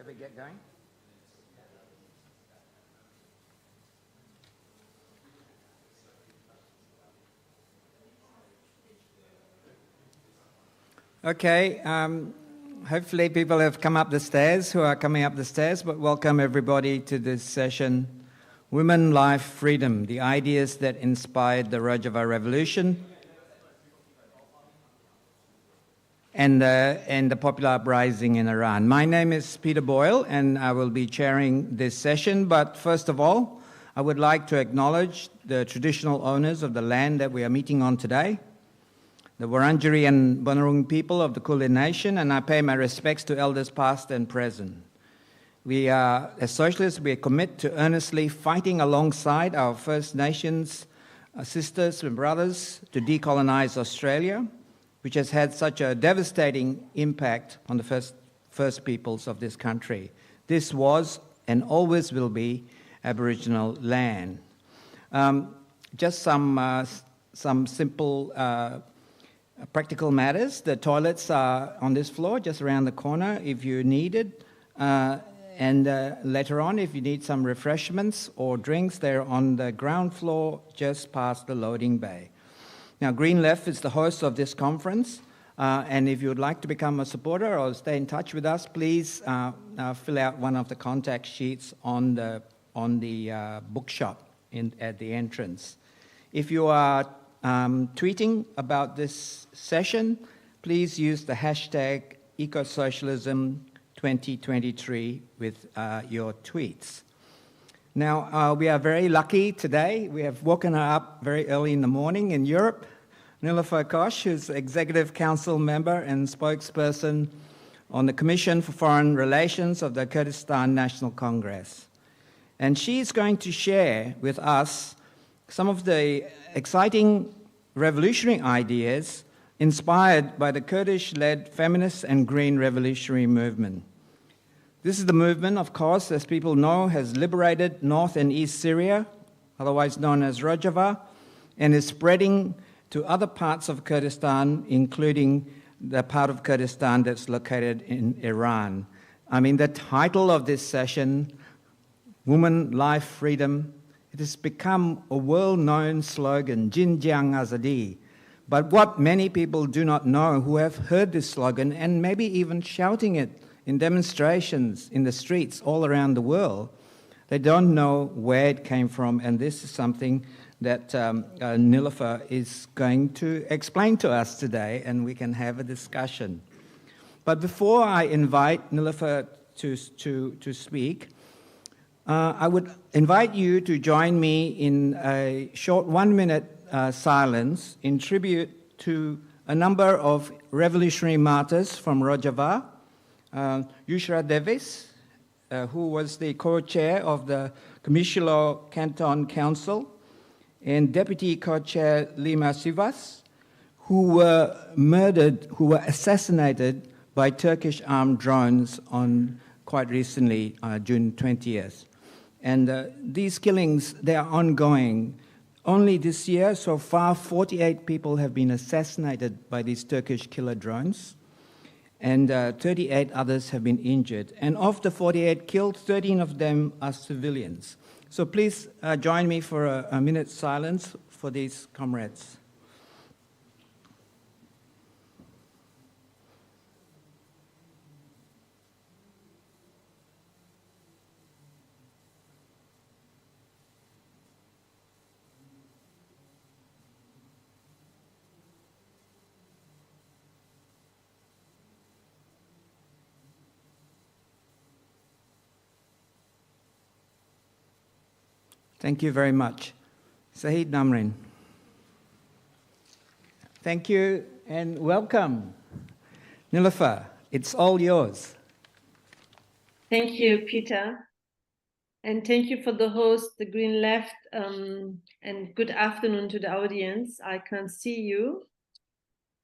Shall we get going? Okay, hopefully people have come up the stairs who are coming up the stairs, but welcome everybody to this session, Women, Life, Freedom, the ideas that inspired the Rojava Revolution and the popular uprising in Iran. My name is Peter Boyle and I will be chairing this session, but first of all, I would like to acknowledge the traditional owners of the land that we are meeting on today, the Wurundjeri and Bunurong people of the Kulin Nation, and I pay my respects to elders past and present. We are, as socialists, we commit to earnestly fighting alongside our First Nations sisters and brothers to decolonize Australia, which has had such a devastating impact on the first peoples of this country. This was and always will be Aboriginal land. Just some simple practical matters. The toilets are on this floor, just around the corner if you need it. And later on, if you need some refreshments or drinks, they're on the ground floor just past the loading bay. Now, Green Left is the host of this conference, and if you would like to become a supporter or stay in touch with us, please fill out one of the contact sheets on the bookshop at the entrance. If you are tweeting about this session, please use the hashtag Ecosocialism 2023 with your tweets. Now, we are very lucky today. We have woken up very early in the morning in Europe. Nilüfer Koç, who's Executive Council member and spokesperson on the Commission for Foreign Relations of the Kurdistan National Congress. And she's going to share with us some of the exciting revolutionary ideas inspired by the Kurdish-led feminist and green revolutionary movement. This is the movement, of course, as people know, has liberated North and East Syria, otherwise known as Rojava, and is spreading to other parts of Kurdistan, including the part of Kurdistan that's located in Iran. I mean, the title of this session, Woman, Life, Freedom, it has become a world-known slogan, Xinjiang Azadi. But what many people do not know who have heard this slogan and maybe even shouting it in demonstrations in the streets all around the world, they don't know where it came from, and this is something that Nilüfer is going to explain to us today, and we can have a discussion. But before I invite Nilüfer to speak, I would invite you to join me in a short 1-minute silence in tribute to a number of revolutionary martyrs from Rojava. Yushra Davis, who was the co-chair of the Comishilo Canton Council, and Deputy Co-Chair Lima Sivas, who were murdered, who were assassinated by Turkish armed drones on quite recently, June 20th. And these killings, they are ongoing. Only this year, so far, 48 people have been assassinated by these Turkish killer drones, and 38 others have been injured. And of the 48 killed, 13 of them are civilians. So please join me for a minute's silence for these comrades. Thank you very much. Sahid Namrin. Thank you and welcome. Nilüfer, it's all yours. Thank you, Peter. And thank you for the host, the Green Left, and good afternoon to the audience. I can't see you.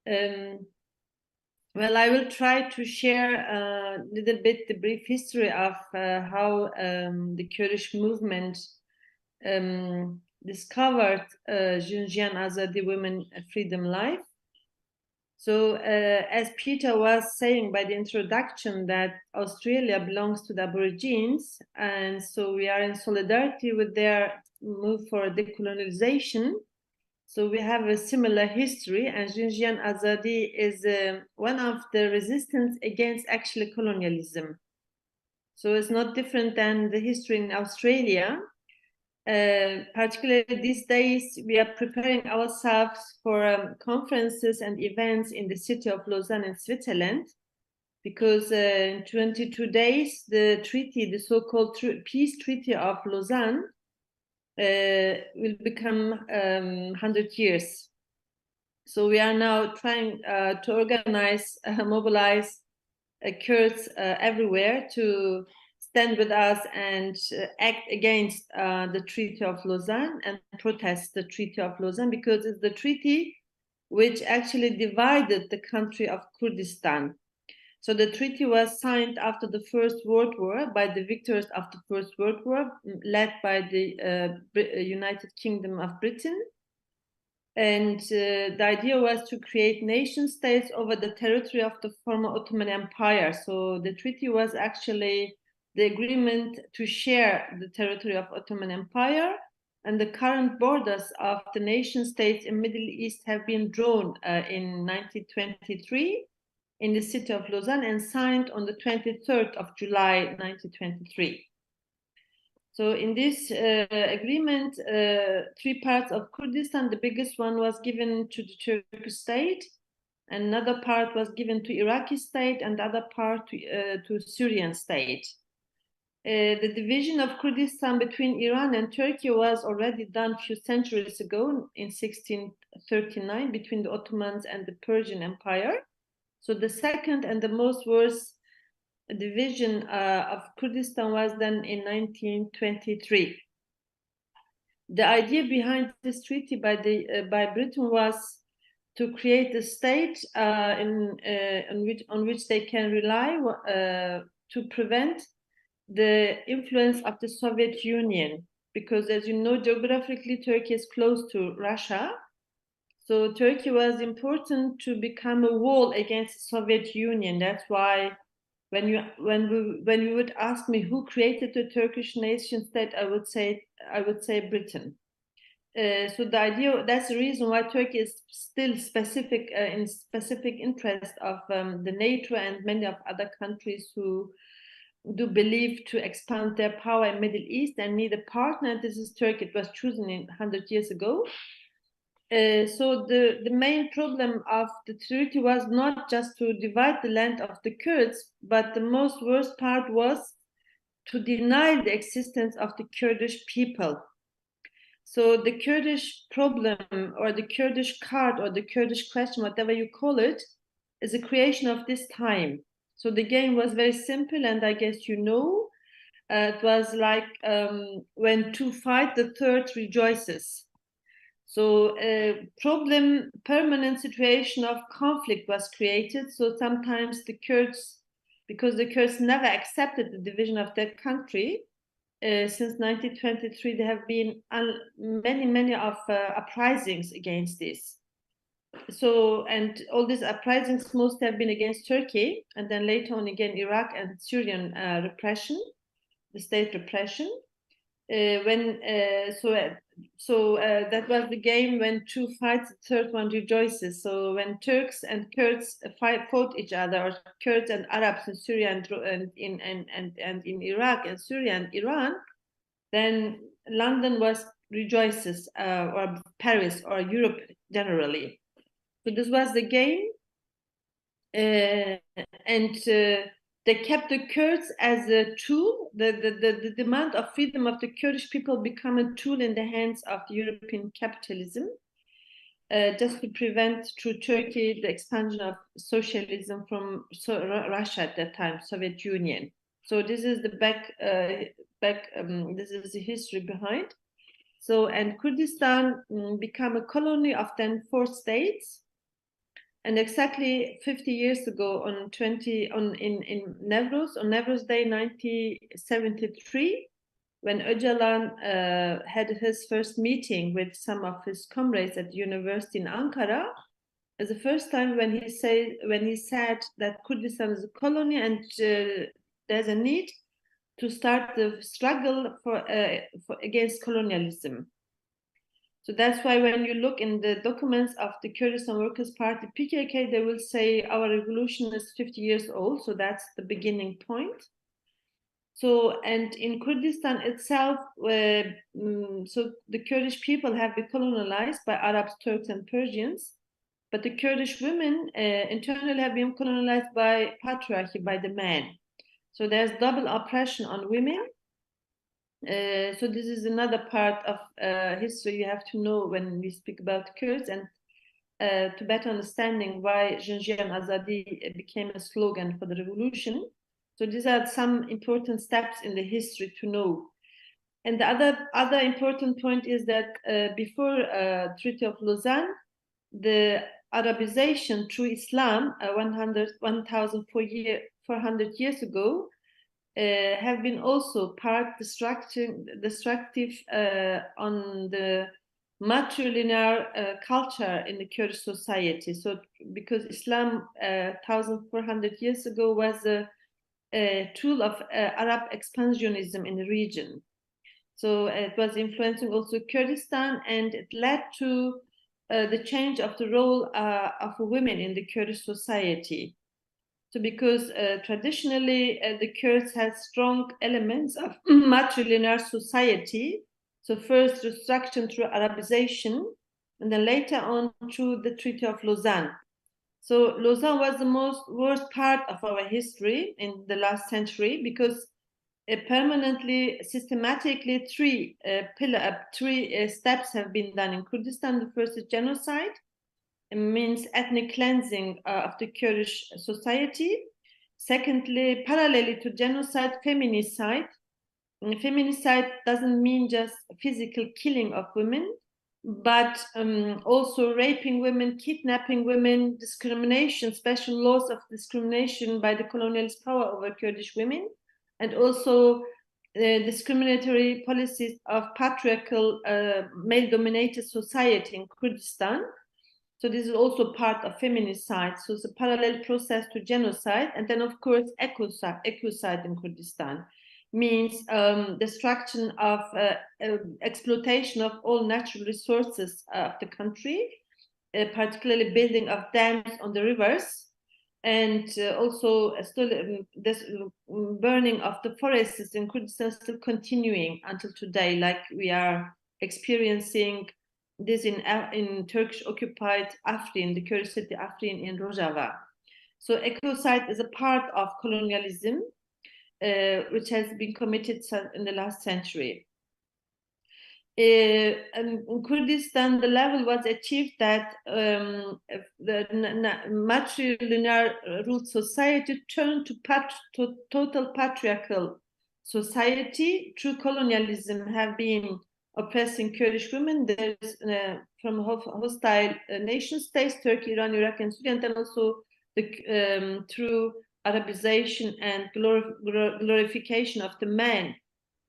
Well, I will try to share a little bit the brief history of how the Kurdish movement discovered Xinjiang Azadi Women Freedom Life. So as Peter was saying by the introduction, that Australia belongs to the Aborigines, and so we are in solidarity with their move for decolonization. So we have a similar history, and Xinjiang Azadi is one of the resistance against actually colonialism. So it's not different than the history in Australia. Particularly these days, we are preparing ourselves for conferences and events in the city of Lausanne in Switzerland, because in 22 days, the treaty, the so-called peace treaty of Lausanne, will become 100 years. So we are now trying to organize, mobilize Kurds everywhere to stand with us and act against the Treaty of Lausanne and protest the Treaty of Lausanne, because it's the treaty which actually divided the country of Kurdistan. So the treaty was signed after the First World War by the victors of the First World War, led by the United Kingdom of Britain. And the idea was to create nation states over the territory of the former Ottoman Empire. So the treaty was actually the agreement to share the territory of Ottoman Empire, and the current borders of the nation states in Middle East have been drawn in 1923 in the city of Lausanne and signed on the 23rd of July 1923. So in this agreement, 3 parts of Kurdistan, the biggest one was given to the Turkish state, another part was given to Iraqi state, and the other part to Syrian state. The division of Kurdistan between Iran and Turkey was already done a few centuries ago in 1639 between the Ottomans and the Persian Empire. So the second and the most worst division of Kurdistan was done in 1923. The idea behind this treaty by Britain was to create a state on which they can rely to prevent the influence of the Soviet Union, because as you know, geographically Turkey is close to Russia. So Turkey was important to become a wall against the Soviet Union. That's why when you would ask me who created the Turkish nation state, I would say Britain. So the idea, that's the reason why Turkey is still in specific interest of the NATO and many of other countries who do believe to expand their power in Middle East and need a partner. This is Turkey. It was chosen 100 years ago. So the main problem of the treaty was not just to divide the land of the Kurds, but the most worst part was to deny the existence of the Kurdish people. So the Kurdish problem, or the Kurdish card, or the Kurdish question, whatever you call it, is a creation of this time. So the game was very simple, and I guess you know, it was like when two fight, the third rejoices. So a permanent situation of conflict was created. So sometimes the Kurds, because the Kurds never accepted the division of their country, since 1923, there have been many of uprisings against this. So, and all these uprisings most have been against Turkey, and then later on again Iraq and Syrian repression, the state repression. That was the game when two fights, the third one rejoices. So when Turks and Kurds fought each other, or Kurds and Arabs in Syria and in Iraq and Syria and Iran, then London rejoices, or Paris or Europe generally. So this was the game, and they kept the Kurds as a tool. The demand of freedom of the Kurdish people become a tool in the hands of the European capitalism, just to prevent through Turkey the expansion of socialism from Russia at that time, Soviet Union. So this is the this is the history behind. So, and Kurdistan became a colony of then 4 states. And exactly 50 years ago, in Nevruz, on Nevruz Day 1973, when Öcalan had his first meeting with some of his comrades at the university in Ankara, the first time when he said that Kurdistan is a colony and there's a need to start the struggle for against colonialism. So that's why when you look in the documents of the Kurdistan Workers' Party, PKK, they will say our revolution is 50 years old. So that's the beginning point. So, and in Kurdistan itself, so the Kurdish people have been colonized by Arabs, Turks, and Persians, but the Kurdish women internally have been colonized by patriarchy, by the man. So there's double oppression on women. So this is another part of history you have to know when we speak about Kurds, and to better understanding why Zinjian Azadi became a slogan for the revolution. So these are some important steps in the history to know. And the other important point is that before Treaty of Lausanne, the Arabization through Islam 1,400 years ago have been also part destructive on the matrilinear culture in the Kurdish society. So because Islam 1,400 years ago was a tool of Arab expansionism in the region. So it was influencing also Kurdistan, and it led to the change of the role of women in the Kurdish society. So because traditionally the Kurds had strong elements of matrilinear society. So first restructuring through Arabization, and then later on through the Treaty of Lausanne. So Lausanne was the worst part of our history in the last century, because permanently, systematically, three steps have been done in Kurdistan. The first is genocide. It means ethnic cleansing of the Kurdish society. Secondly, parallelly to genocide, feminicide. And feminicide doesn't mean just physical killing of women, but also raping women, kidnapping women, discrimination, special laws of discrimination by the colonialist power over Kurdish women, and also discriminatory policies of patriarchal male-dominated society in Kurdistan. So this is also part of feminicide. So it's a parallel process to genocide. And then, of course, ecocide in Kurdistan means destruction of exploitation of all natural resources of the country, particularly building of dams on the rivers, and also still this burning of the forests in Kurdistan still continuing until today, like we are experiencing this in Turkish occupied Afrin, the Kurdish city Afrin in Rojava. So ecocide is a part of colonialism, which has been committed in the last century. In Kurdistan, the level was achieved that the matrilinear ruled society turned to total patriarchal society. Through colonialism have been oppressing Kurdish women. There's from hostile nation states, Turkey, Iran, Iraq, and Syria, and then also through Arabization and glorification of the man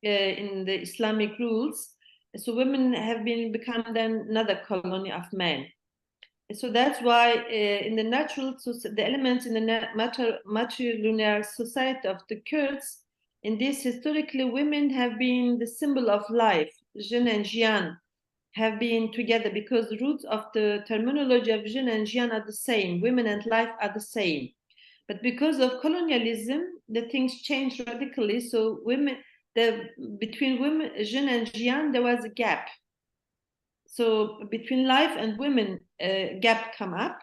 in the Islamic rules. So women have become then another colony of men. So that's why in the the elements in the matrilinear society of the Kurds, in this historically women have been the symbol of life. Jin and Jian have been together because the roots of the terminology of Jin and Jian are the same. Women and life are the same. But because of colonialism, the things changed radically. So between women, Jin and Jian, there was a gap. So between life and women, gap come up.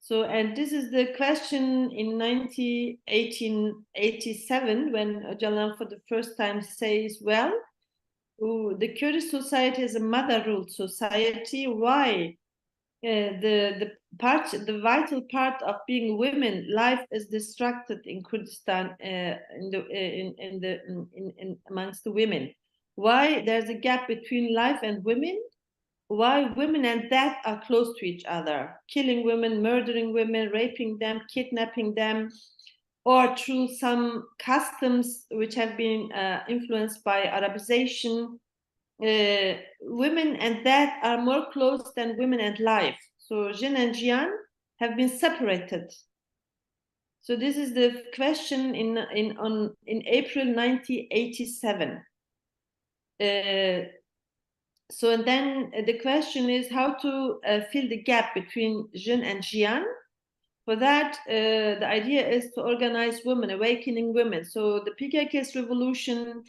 So, and this is the question in 1887, when Öcalan for the first time says, well, the Kurdish society is a mother-ruled society. Why? The vital part of being women, life is distracted in Kurdistan amongst the women. Why there's a gap between life and women? Why women and death are close to each other? Killing women, murdering women, raping them, kidnapping them, or through some customs which have been influenced by Arabization. Women and death are more close than women and life. So Jin and Jian have been separated. So this is the question in April 1987. So and then the question is how to fill the gap between Jin and Jian. For that, the idea is to organize women, awakening women. So the PKK's revolution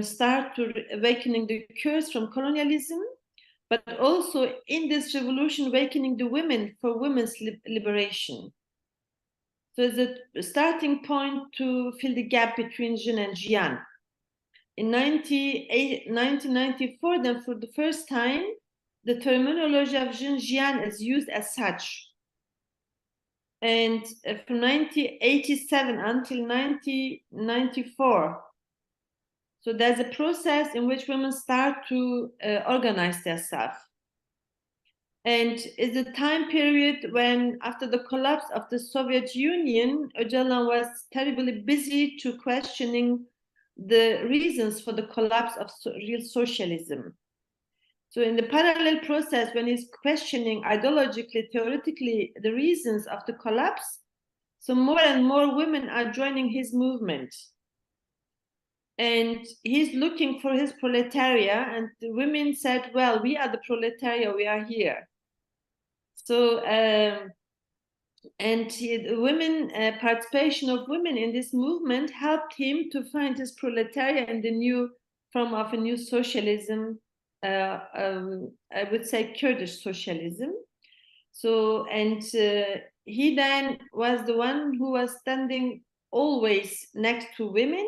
start to awakening the Kurds from colonialism, but also in this revolution, awakening the women for women's liberation. So it's a starting point to fill the gap between Jin and Jian. In 1994, then for the first time, the terminology of Jin Jian is used as such. And from 1987 until 1994, so there's a process in which women start to organize themselves. And it's a time period when, after the collapse of the Soviet Union, Öcalan was terribly busy to questioning the reasons for the collapse of real socialism. So in the parallel process, when he's questioning ideologically, theoretically, the reasons of the collapse, so more and more women are joining his movement. And he's looking for his proletariat, and the women said, well, we are the proletariat, we are here. So, the women, participation of women in this movement helped him to find his proletariat in the new form of a new socialism, I would say Kurdish socialism. So, and he then was the one who was standing always next to women,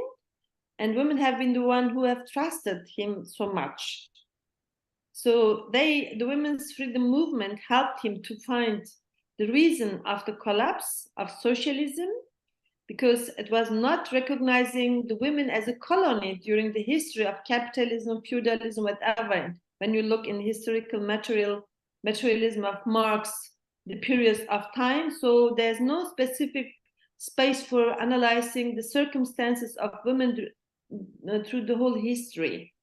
and women have been the one who have trusted him so much. So the women's freedom movement helped him to find the reason of the collapse of socialism, because it was not recognizing the women as a colony during the history of capitalism, feudalism, whatever. When you look in historical materialism of Marx, the periods of time, so there's no specific space for analyzing the circumstances of women through the whole history.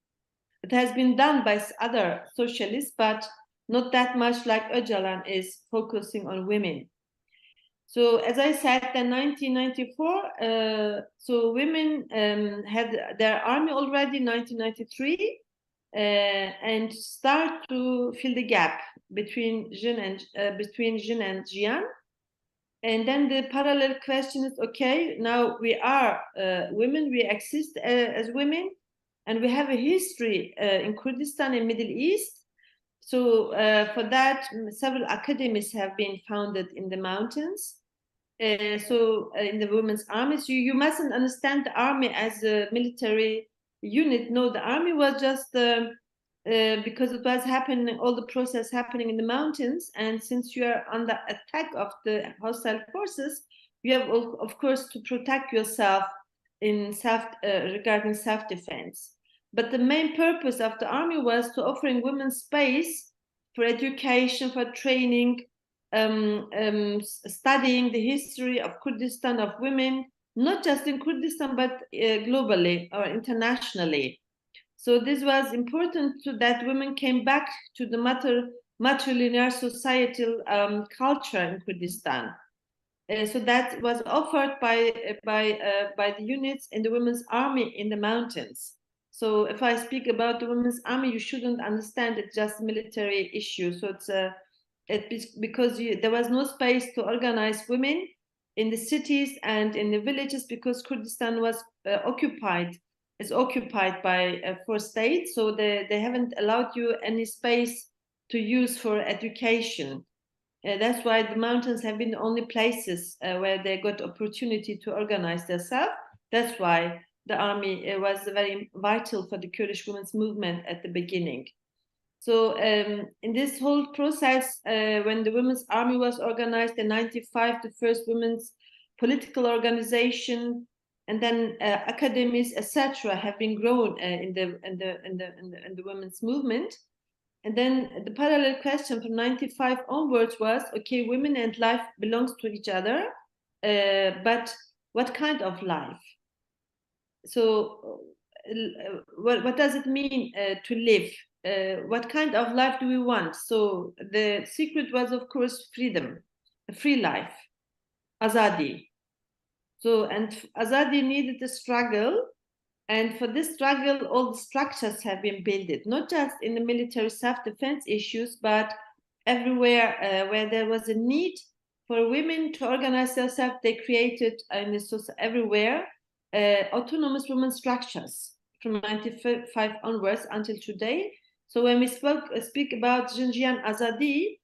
It has been done by other socialists, but not that much like Öcalan is focusing on women. So as I said, in 1994, so women had their army already in 1993 and start to fill the gap between Jin and Jian. And then the parallel question is, okay, now we are women, we exist as women, and we have a history in Kurdistan and Middle East. So for that, several academies have been founded in the mountains. So in the women's armies, you mustn't understand the army as a military unit. No, the army was just because it was happening, all the process happening in the mountains. And since you are under attack of the hostile forces, you have, of course, to protect yourself in regarding self-defense. But the main purpose of the army was to offering women space for education, for training, studying the history of Kurdistan, of women, not just in Kurdistan, but globally or internationally. So this was important to that women came back to the matrilinear societal culture in Kurdistan. So that was offered by the units in the women's army in the mountains. So if I speak about the women's army, you shouldn't understand it just military issue. So it's because there was no space to organize women in the cities and in the villages, because Kurdistan was occupied by 4 states. So they haven't allowed you any space to use for education. That's why the mountains have been the only places where they got opportunity to organize themselves. That's why the army was very vital for the Kurdish women's movement at the beginning. So in this whole process, when the women's army was organized in 1995, the first women's political organization, and then academies, etc., have been grown in the women's movement. And then the parallel question from 1995 onwards was, okay, women and life belongs to each other, but what kind of life? So what does it mean to live? What kind of life do we want? So the secret was, of course, freedom. a free life, azadi. So, and azadi needed a struggle, and for this struggle, all the structures have been built, not just in the military self-defense issues, but everywhere where there was a need for women to organize themselves, they created everywhere autonomous women structures from 1995 onwards until today. So when we speak about Xinjiang Azadi,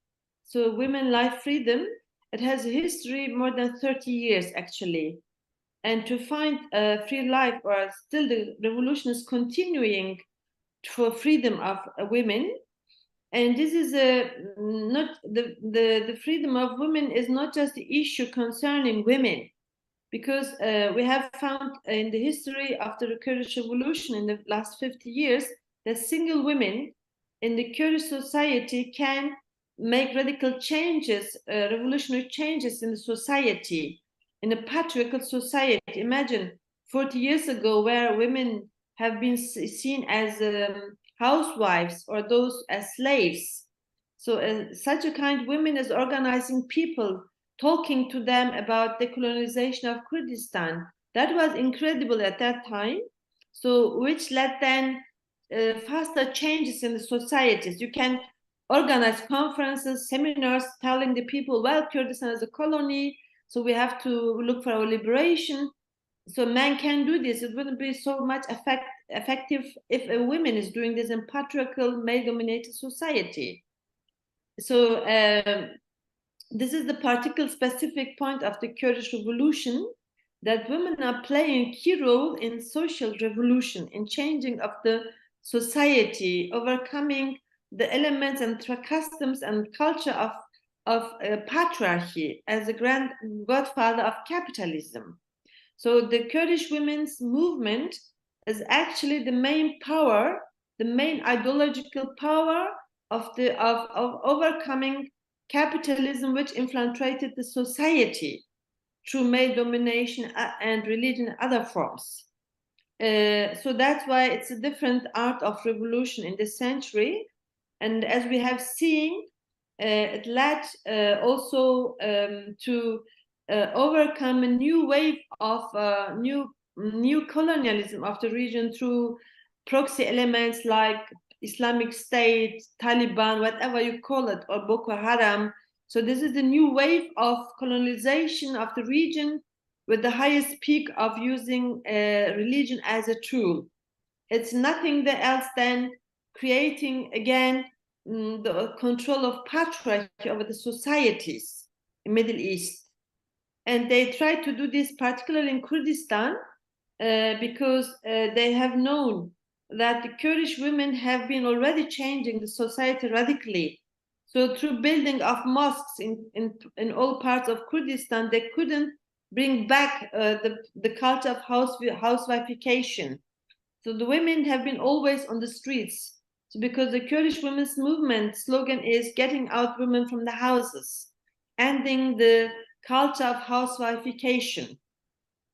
so women life freedom, it has a history more than 30 years actually. And to find a free life, or still the revolution is continuing for freedom of women. And this is not the freedom of women is not just the issue concerning women, because we have found in the history after the Kurdish revolution in the last 50 years that single women in the Kurdish society can make radical changes, revolutionary changes in the society, in a patriarchal society. Imagine 40 years ago where women have been seen as housewives or those as slaves. So such a kind of women is organizing people, talking to them about decolonization of Kurdistan. That was incredible at that time. So which led then faster changes in the societies. You can organize conferences, seminars, telling the people, well, Kurdistan is a colony, so we have to look for our liberation. So men can do this. It wouldn't be so much effective if a woman is doing this in patriarchal, male-dominated society. So this is the particular specific point of the Kurdish revolution, that women are playing a key role in social revolution, in changing of the society, overcoming the elements and customs and culture of patriarchy as a grand godfather of capitalism. So the Kurdish women's movement is actually the main power, the main ideological power of overcoming capitalism, which infiltrated the society through male domination and religion and other forms. So that's why it's a different art of revolution in this century. And as we have seen, it led also to overcome a new wave of new colonialism of the region through proxy elements like Islamic State, Taliban, whatever you call it, or Boko Haram. So this is the new wave of colonization of the region, with the highest peak of using religion as a tool. It's nothing else than creating again the control of patriarchy over the societies in Middle East. And they try to do this particularly in Kurdistan because they have known that the Kurdish women have been already changing the society radically. So through building of mosques in all parts of Kurdistan, they couldn't bring back the culture of housewifeification. So the women have been always on the streets. So because the Kurdish women's movement slogan is getting out women from the houses, ending the culture of housewifeification.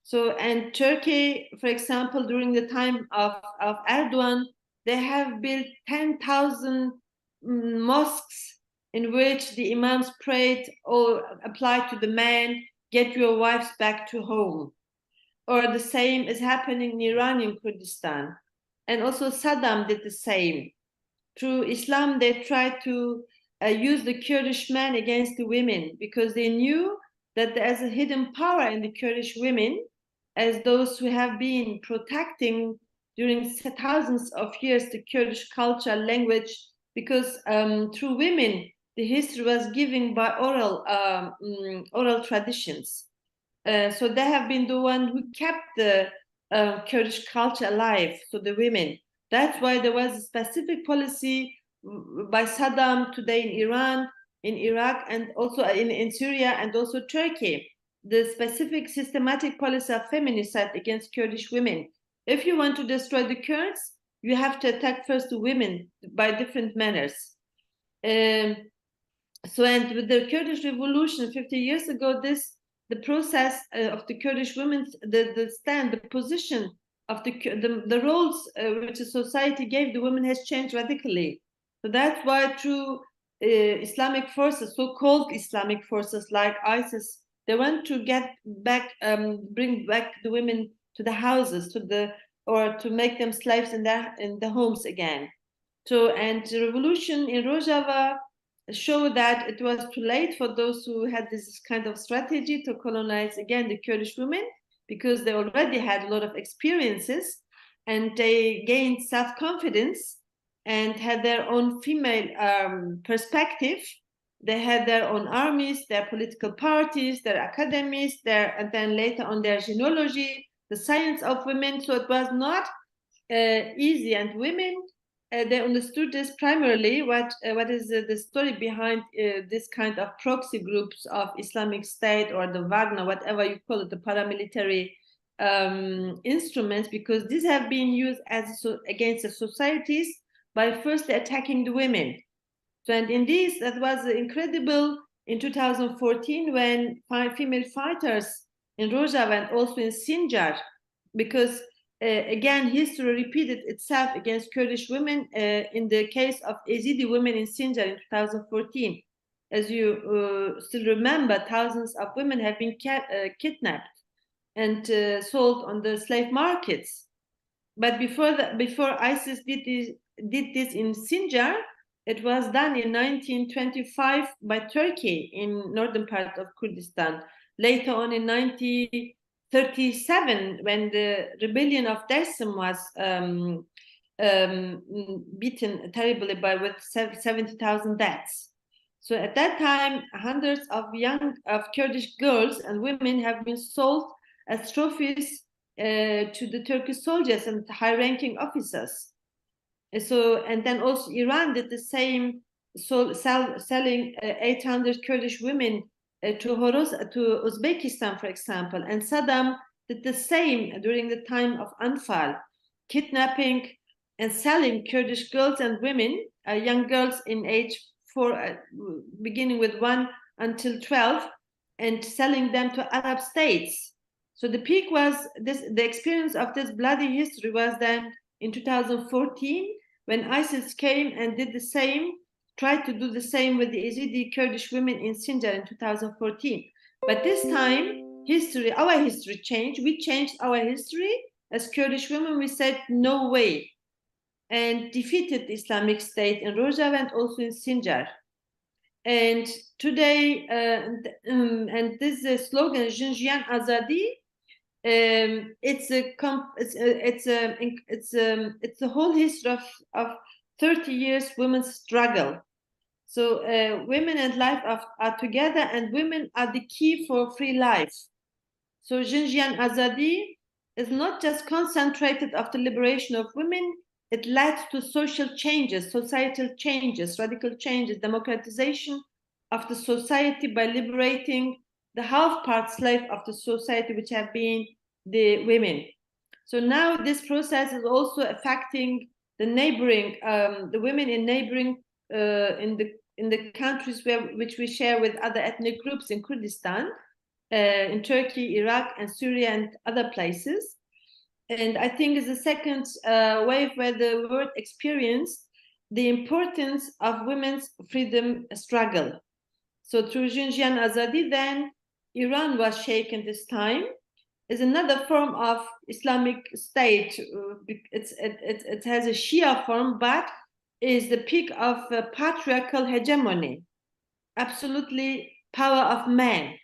So, and Turkey, for example, during the time of Erdogan, they have built 10,000 mosques in which the imams prayed or applied to the men, get your wives back to home. Or the same is happening in Iranian Kurdistan. And also Saddam did the same. Through Islam, they tried to use the Kurdish men against the women, because they knew that there's a hidden power in the Kurdish women, as those who have been protecting during thousands of years the Kurdish culture, language, because through women, the history was given by oral traditions. So they have been the one who kept the Kurdish culture alive, so the women. That's why there was a specific policy by Saddam today in Iran, in Iraq, and also in Syria, and also Turkey. The specific systematic policy of feminicide against Kurdish women. If you want to destroy the Kurds, you have to attack first the women by different manners. So, and with the Kurdish revolution 50 years ago, the process of the Kurdish women, the position of the roles which the society gave the women has changed radically. So that's why through Islamic forces, so-called Islamic forces like ISIS, they want to get back, bring back the women to the houses, or to make them slaves in the homes again. So, and the revolution in Rojava showed that it was too late for those who had this kind of strategy to colonize again the Kurdish women, because they already had a lot of experiences and they gained self-confidence and had their own female perspective. They had their own armies, their political parties, their academies, and then later on their genealogy, the science of women. So it was not easy, and women, they understood this primarily. What is the story behind this kind of proxy groups of Islamic State or the Wagner, whatever you call it, the paramilitary instruments, because these have been used against the societies by first attacking the women. So, and in this, that was incredible in 2014 when 5 female fighters in Rojava and also in Sinjar, because again, history repeated itself against Kurdish women in the case of Yazidi women in Sinjar in 2014. As you still remember, thousands of women have been kidnapped and sold on the slave markets. But before ISIS did this in Sinjar, it was done in 1925 by Turkey in northern part of Kurdistan. Later on in 1937, when the rebellion of Dersim was beaten terribly with 70,000 deaths. So at that time, hundreds of Kurdish girls and women have been sold as trophies to the Turkish soldiers and high-ranking officers. So, and then also Iran did the same, selling 800 Kurdish women to Uzbekistan, for example. And Saddam did the same during the time of Anfal, kidnapping and selling Kurdish girls and women, young girls in age 4, beginning with 1 until 12, and selling them to Arab states. So the peak was the experience of this bloody history was then in 2014, when ISIS came and did the same, tried to do the same with the Yazidi Kurdish women in Sinjar in 2014. But this time, our history changed. We changed our history. As Kurdish women, we said, no way, and defeated the Islamic State in Rojava and also in Sinjar. And today, and this slogan, Jinjian Azadi, it's a whole history of 30 years women's struggle. So women and life are together, and women are the key for free life. So Jinjian Azadi is not just concentrated of the liberation of women, it led to social changes, societal changes, radical changes, democratization of the society by liberating the half-part slave of the society, which have been the women. So now this process is also affecting the neighboring, the women in neighboring, in the countries which we share with other ethnic groups in Kurdistan, in Turkey, Iraq, and Syria, and other places. And I think it's the second wave where the world experienced the importance of women's freedom struggle. So through Jinjian Azadi, then Iran was shaken this time. Is another form of Islamic State. It has a Shia form, but is the peak of patriarchal hegemony. Absolutely power of man.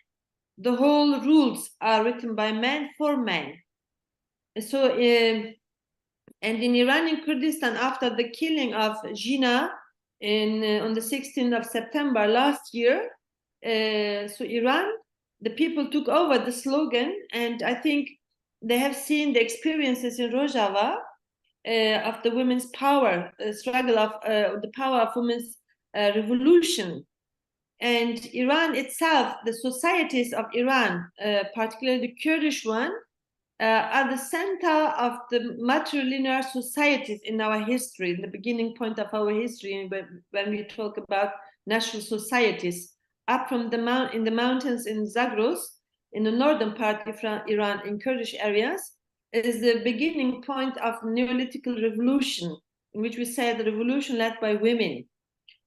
The whole rules are written by men for men. So, and in Iran, in Kurdistan, after the killing of Jinnah on the 16th of September last year, so Iran, the people took over the slogan, and I think they have seen the experiences in Rojava of the women's power, struggle of the power of women's revolution. And Iran itself, the societies of Iran, particularly the Kurdish one, are the center of the matrilinear societies in our history, in the beginning point of our history, when we talk about national societies. Up from in the mountains in Zagros, in the northern part of Iran, in Kurdish areas, is the beginning point of Neolithic revolution, in which we say the revolution led by women.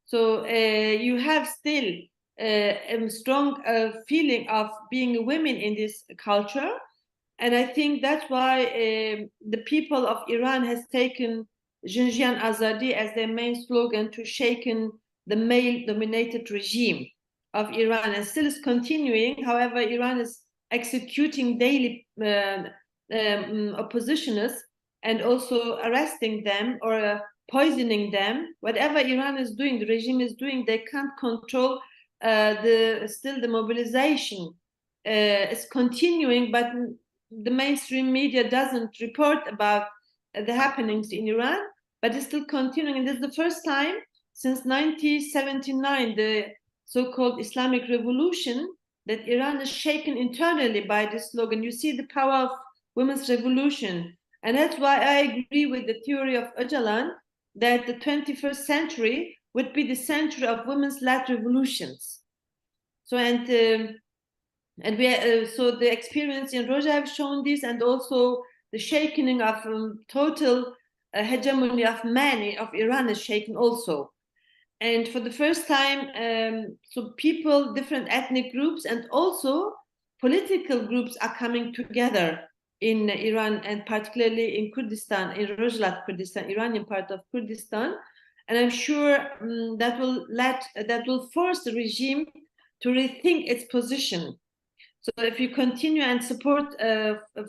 So you have still a strong feeling of being women in this culture. And I think that's why the people of Iran has taken Jinjian Azadi as their main slogan to shaken the male-dominated regime of Iran, and still is continuing. However, Iran is executing daily oppositionists and also arresting them or poisoning them. Whatever Iran is doing, the regime is doing, they can't control the mobilization is continuing, but the mainstream media doesn't report about the happenings in Iran, but it's still continuing. And this is the first time since 1979, the so-called Islamic Revolution, that Iran is shaken internally by this slogan. You see the power of women's revolution. And that's why I agree with the theory of Öcalan that the 21st century would be the century of women's-led revolutions. So, so the experience in Rojava have shown this, and also the shaking of total hegemony of men of Iran is shaken also. And for the first time, so people, different ethnic groups, and also political groups are coming together in Iran, and particularly in Kurdistan, in Rojava, Kurdistan, Iranian part of Kurdistan. And I'm sure that will force the regime to rethink its position. So if you continue and support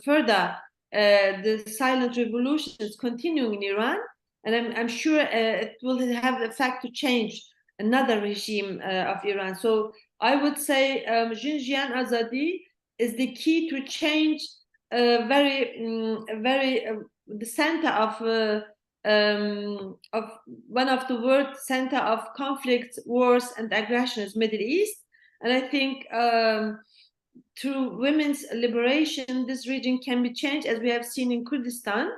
further the silent revolutions continuing in Iran, and I'm sure it will have the effect to change another regime of Iran. So I would say Jinjian Azadi is the key to change the center of one of the world center of conflicts, wars, and aggressions, Middle East. And I think through women's liberation, this region can be changed, as we have seen in Kurdistan.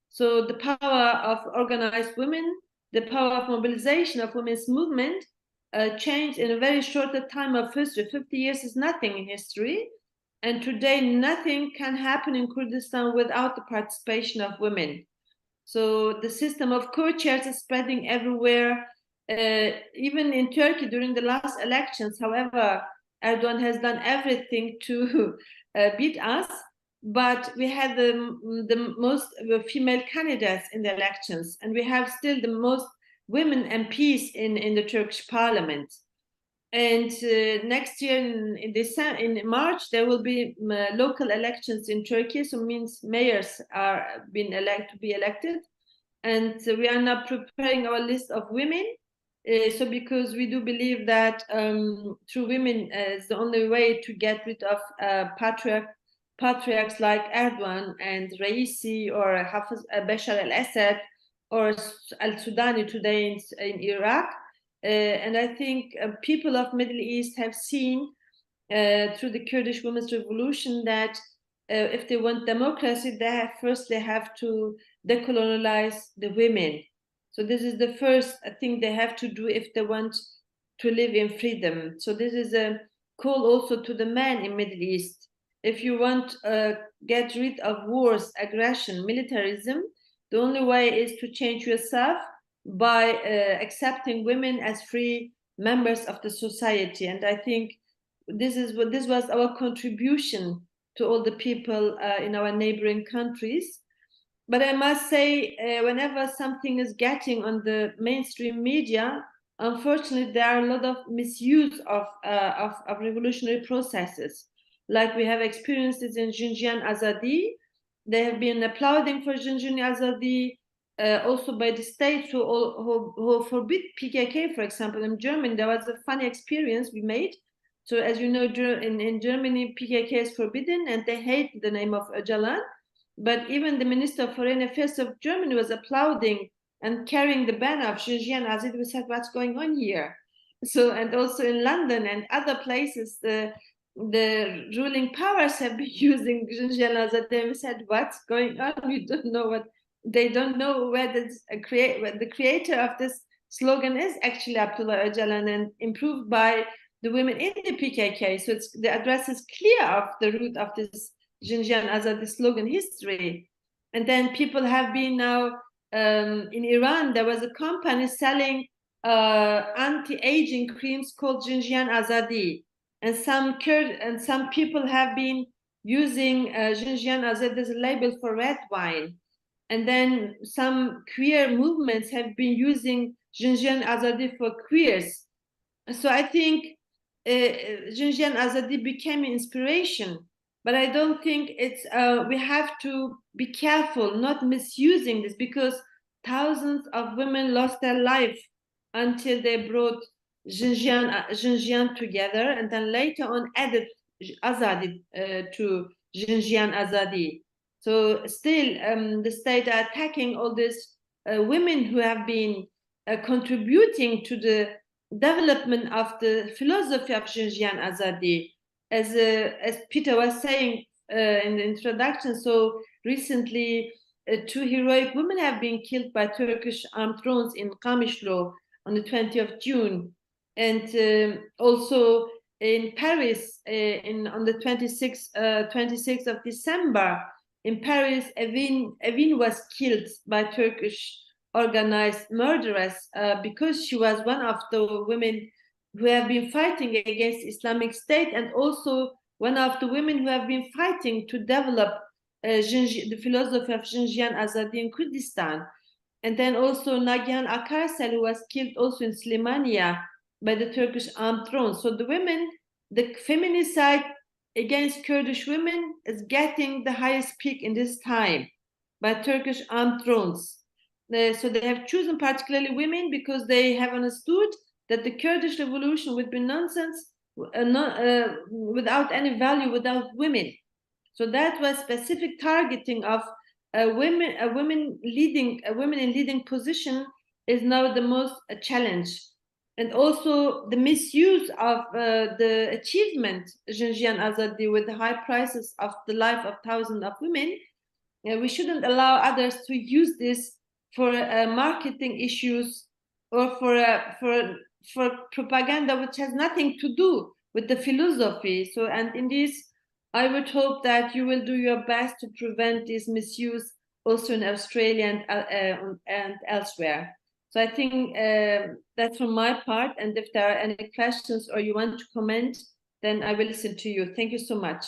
So the power of organized women, the power of mobilization of women's movement changed in a very short time of history. 50 years is nothing in history. And today, nothing can happen in Kurdistan without the participation of women. So the system of co-chairs is spreading everywhere, even in Turkey during the last elections. However, Erdogan has done everything to beat us, but we had the most female candidates in the elections, and we have still the most women MPs in the Turkish parliament. And next year in March, there will be local elections in Turkey, so means mayors are being elected. And we are now preparing our list of women. So because we do believe that through women is the only way to get rid of patriarchs like Erdogan and Raisi or Bashar al-Assad or al-Sudani today in Iraq. And I think people of Middle East have seen through the Kurdish Women's Revolution that if they want democracy, they have to decolonize the women. So this is the first thing they have to do if they want to live in freedom. So this is a call also to the men in Middle East. If you want to get rid of wars, aggression, militarism, the only way is to change yourself by accepting women as free members of the society. And I think this was our contribution to all the people in our neighboring countries. But I must say, whenever something is getting on the mainstream media, unfortunately, there are a lot of misuse of revolutionary processes. Like we have experienced it in Jinjian Azadi. They have been applauding for Jinjian Azadi, also by the states who forbid PKK, for example. In Germany, there was a funny experience we made. So as you know, in Germany, PKK is forbidden and they hate the name of Öcalan. But even the Minister of Foreign Affairs of Germany was applauding and carrying the banner of Jinjian Azadi. We said, what's going on here? So, and also in London and other places, the ruling powers have been using Jinjian Azadi. We said, what's going on? We don't know what, they don't know where the creator of this slogan is actually Abdullah Öcalan, and improved by the women in the PKK. So the address is clear of the root of this Jinjian Azadi slogan history. And then people have been now in Iran, there was a company selling anti-aging creams called Jinjian Azadi, and some people have been using Jinjian Azadi as a label for red wine, and then some queer movements have been using Jinjian Azadi for queers. So I think Jinjian Azadi became an inspiration, but I don't think it's. We have to be careful not misusing this, because thousands of women lost their life until they brought Jinjian together, and then later on added Azadi to Jinjian Azadi. So still, the state are attacking all these women who have been contributing to the development of the philosophy of Jinjian Azadi. As Peter was saying in the introduction, so recently 2 heroic women have been killed by Turkish armed drones in Kamishlo on the 20th of June. And also in Paris, on the 26th of December, in Paris, Evin was killed by Turkish organized murderers because she was one of the women who have been fighting against Islamic State, and also one of the women who have been fighting to develop the philosophy of Jinjian Azadi in Kurdistan. And then also Nagihan Akarsel, who was killed also in Slimania by the Turkish armed drones. So the women, the feminicide against Kurdish women is getting the highest peak in this time by Turkish armed drones. So they have chosen particularly women because they have understood that the Kurdish revolution would be nonsense without any value, without women. So that was specific targeting of women in leading position is now the most challenge. And also the misuse of the achievement Jinjian Azadi with the high prices of the life of thousands of women. We shouldn't allow others to use this for marketing issues or for propaganda which has nothing to do with the philosophy. So, and in this, I would hope that you will do your best to prevent this misuse also in Australia and elsewhere. So I think that's from my part. And if there are any questions or you want to comment, then I will listen to you. Thank you so much.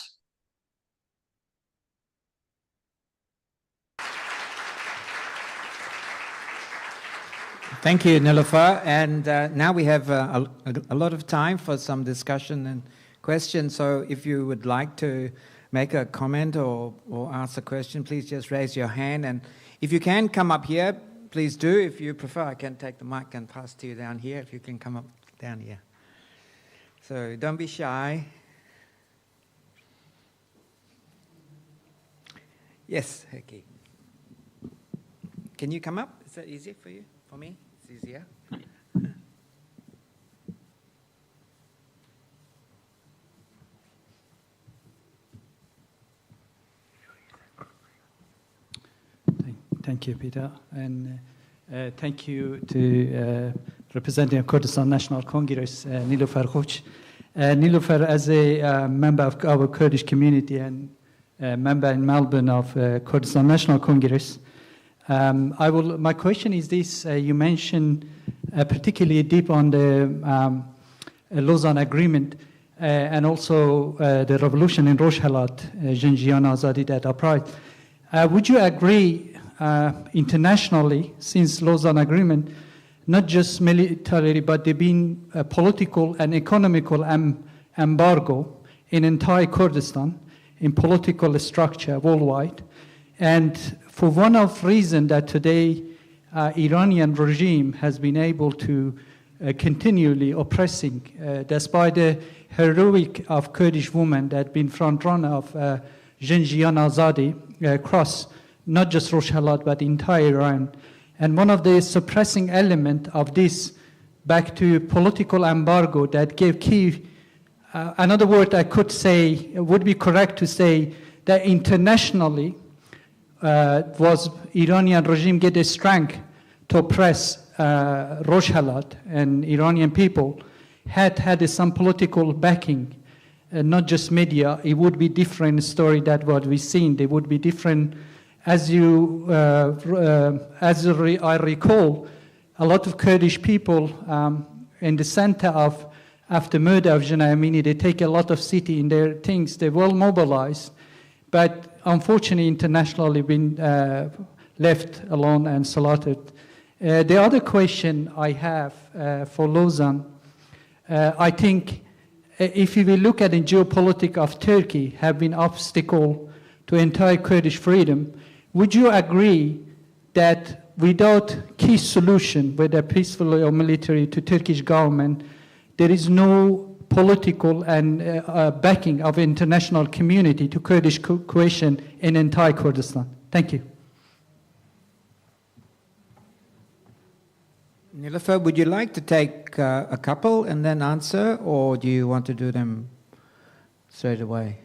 Thank you, Nilüfer. And now we have a lot of time for some discussion and questions. So if you would like to make a comment or ask a question, please just raise your hand. And if you can come up here, please do. If you prefer, I can take the mic and pass to you down here, if you can come up down here. So don't be shy. Yes, okay. Can you come up? Is that easier for you? For me? It's easier. Thank you, Peter, and thank you to representing Kurdistan National Congress, Nilüfer Koç. Nilüfer, as a member of our Kurdish community and member in Melbourne of Kurdistan National Congress, my question is this: you mentioned particularly deep on the Lausanne Agreement and also the revolution in Rojava, Jinjian Azadi, that uprising. Would you agree? Internationally, since Lausanne Agreement, not just militarily, but there been a political and economical embargo in entire Kurdistan, in political structure worldwide. And for one of reason that today Iranian regime has been able to continually oppressing, despite the heroic of Kurdish women that been front runner of Jinjian Azadi across not just Rojava, but entire Iran. And one of the suppressing element of this back to political embargo that gave key, another word I could say, would be correct to say that internationally was Iranian regime get a strength to oppress Rojava, and Iranian people had some political backing, not just media. It would be different story than what we've seen. There would be different. As I recall, a lot of Kurdish people in the center of after murder of Jina Amini, they take a lot of city in their things. They're well mobilized, but unfortunately, internationally been left alone and slaughtered. The other question I have for Lausanne, I think if we will look at the geopolitics of Turkey have been obstacle to entire Kurdish freedom, would you agree that without key solution, whether peaceful or military, to Turkish government, there is no political and backing of international community to Kurdish question in entire Kurdistan? Thank you. Nilüfer, would you like to take a couple and then answer, or do you want to do them straight away?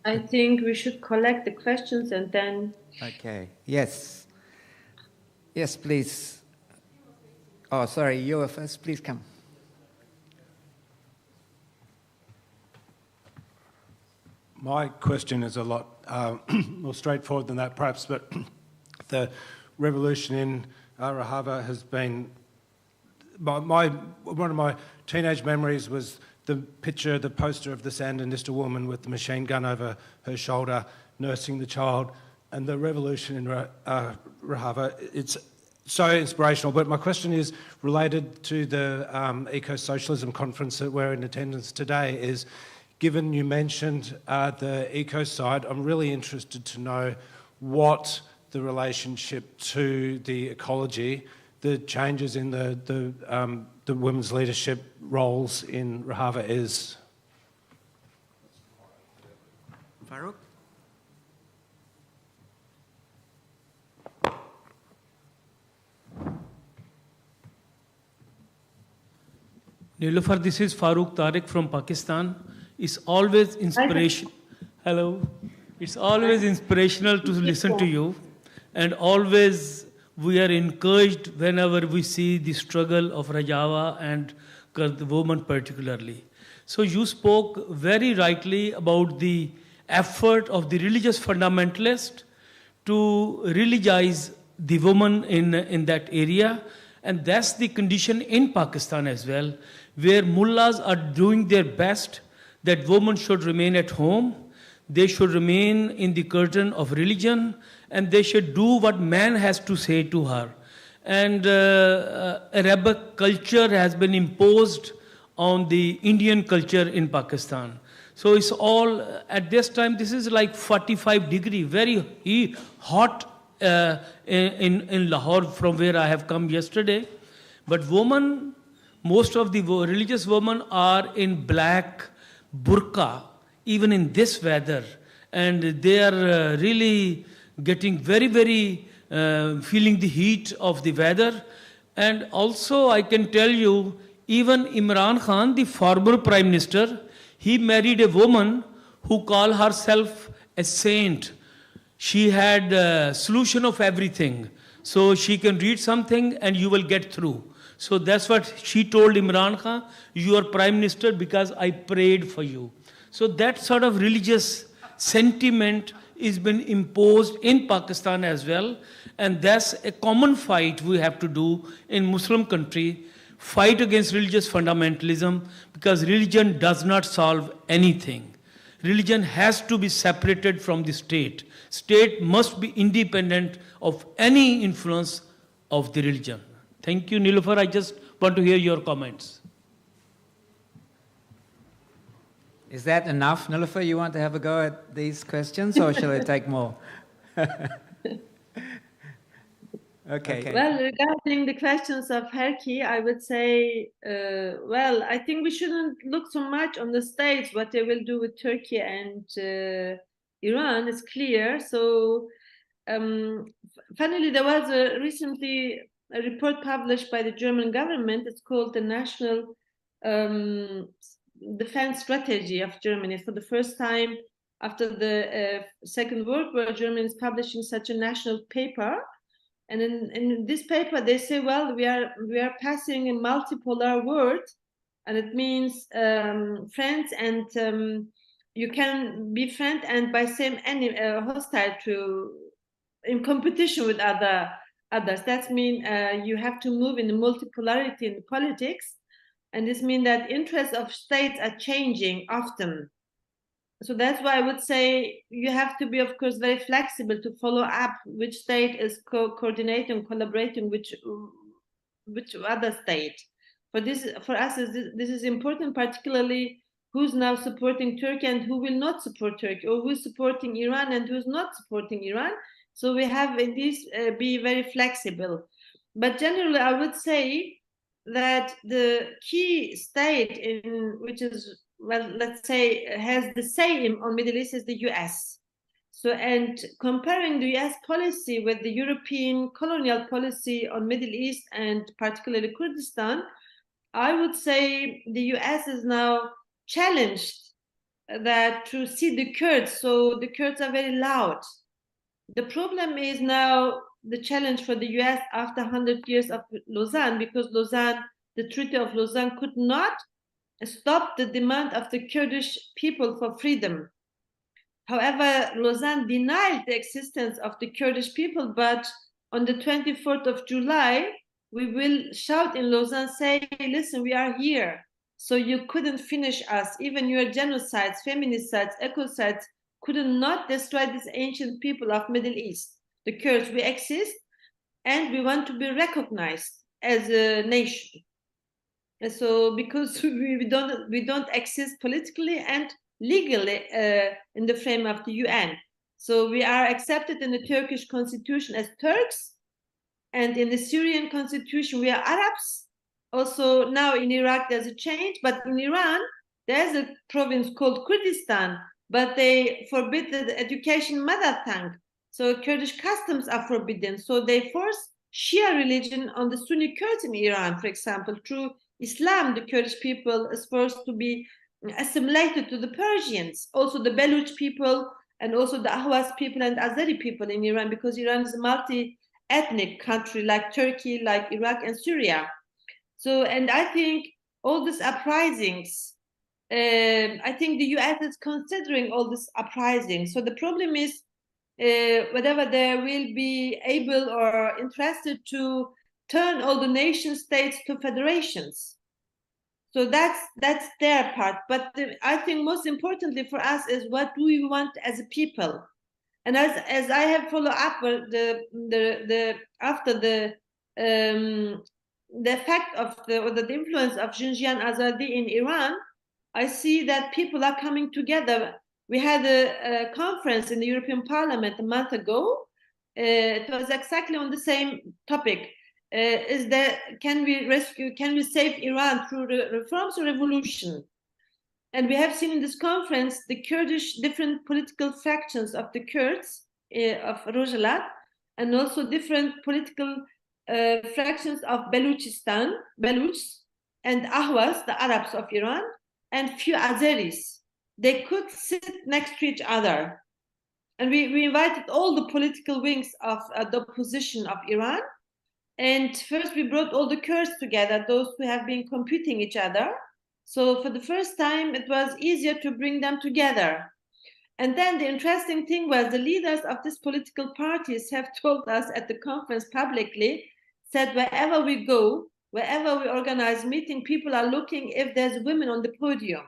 I think we should collect the questions and then... Okay, yes. Yes, please. Oh, sorry, you were first. Please come. My question is a lot more straightforward than that, perhaps, but the revolution in Rojava has been... one of my teenage memories was the picture, the poster of the Sandinista woman with the machine gun over her shoulder, nursing the child, and the revolution in Rojava. It's so inspirational, but my question is related to the Ecosocialism conference that we're in attendance today is, given you mentioned the eco side, I'm really interested to know what the relationship to the ecology, the changes in the women's leadership roles in Rojava is. Farouk? Nilüfer, this is Farooq Tariq from Pakistan. It's always inspiration. Hello. It's always inspirational to listen to you, and always we are encouraged whenever we see the struggle of Rojava and Kurd women particularly. So you spoke very rightly about the effort of the religious fundamentalist to religize the woman in that area, and that's the condition in Pakistan as well, where mullahs are doing their best that women should remain at home, they should remain in the curtain of religion, and they should do what man has to say to her. And Arabic culture has been imposed on the Indian culture in Pakistan. So it's all, at this time, this is like 45 degrees, very hot in Lahore from where I have come yesterday. But women, most of the religious women are in black burqa, even in this weather. And they are really getting very, very, feeling the heat of the weather. And also I can tell you, even Imran Khan, the former Prime Minister, he married a woman who called herself a saint. She had a solution of everything. So she can read something and you will get through. So that's what she told Imran Khan, you are Prime Minister because I prayed for you. So that sort of religious sentiment is been imposed in Pakistan as well. And that's a common fight we have to do in Muslim country, fight against religious fundamentalism, because religion does not solve anything. Religion has to be separated from the state. State must be independent of any influence of the religion. Thank you, Nilüfer. I just want to hear your comments. Is that enough, Nilüfer? You want to have a go at these questions, or shall I take more? Okay. Well, regarding the questions of Herki, I would say, well, I think we shouldn't look so much on the states, what they will do with Turkey and Iran is clear. So, finally, there was recently a report published by the German government. It's called the National Defense Strategy of Germany. For the first time after the Second World War, Germany is publishing such a national paper. And in this paper, they say, well, we are passing a multipolar world, and it means friends, and you can be friend and by same hostile to in competition with other others. That means you have to move in the multipolarity in politics, and this means that interests of states are changing often. So that's why I would say you have to be, of course, very flexible to follow up which state is coordinating, collaborating with which other state. For us, this is important, particularly who's now supporting Turkey and who will not support Turkey, or who's supporting Iran and who's not supporting Iran. So we have in this be very flexible. But generally, I would say that the key state in which is, well, let's say, has the say on Middle East is the US. So, and comparing the US policy with the European colonial policy on Middle East and particularly Kurdistan, I would say the US is now challenged that to see the Kurds. So the Kurds are very loud. The problem is now the challenge for the US after 100 years of Lausanne, because the Treaty of Lausanne could not stop the demand of the Kurdish people for freedom. However, Lausanne denied the existence of the Kurdish people, but on the 24th of July, we will shout in Lausanne, say, listen, we are here. So you couldn't finish us. Even your genocides, feminicides, ecocides could not destroy this ancient people of Middle East. The Kurds, we exist, and we want to be recognized as a nation. And so because we don't exist politically and legally in the frame of the UN. So we are accepted in the Turkish constitution as Turks, and in the Syrian constitution we are Arabs. Also now in Iraq there's a change, but in Iran there's a province called Kurdistan, but they forbid the education mother tongue. So Kurdish customs are forbidden. So they force Shia religion on the Sunni Kurds in Iran, for example. Through Islam, the Kurdish people is forced to be assimilated to the Persians, also the Baluch people, and also the Ahwas people and Azeri people in Iran, because Iran is a multi-ethnic country like Turkey, like Iraq and Syria. So, and I think all these uprisings, I think the US is considering all these uprisings. So the problem is whether they will be able or interested to turn all the nation states to federations. So that's their part. But I think most importantly for us is what do we want as a people. And as I have followed up after the effect of the influence of Xinjiang Azadi in Iran, I see that people are coming together. We had a conference in the European Parliament a month ago. It was exactly on the same topic. Is that can we save Iran through reforms or revolution? And we have seen in this conference the Kurdish different political factions of the Kurds of Rojava, and also different political fractions of Baluchistan, Baluchs, and Ahwas, the Arabs of Iran, and few Azeris. They could sit next to each other. And we invited all the political wings of the opposition of Iran. And first we brought all the Kurds together, those who have been competing each other. So for the first time, it was easier to bring them together. And then the interesting thing was the leaders of these political parties have told us at the conference publicly, said wherever we go, wherever we organize meeting, people are looking if there's women on the podium.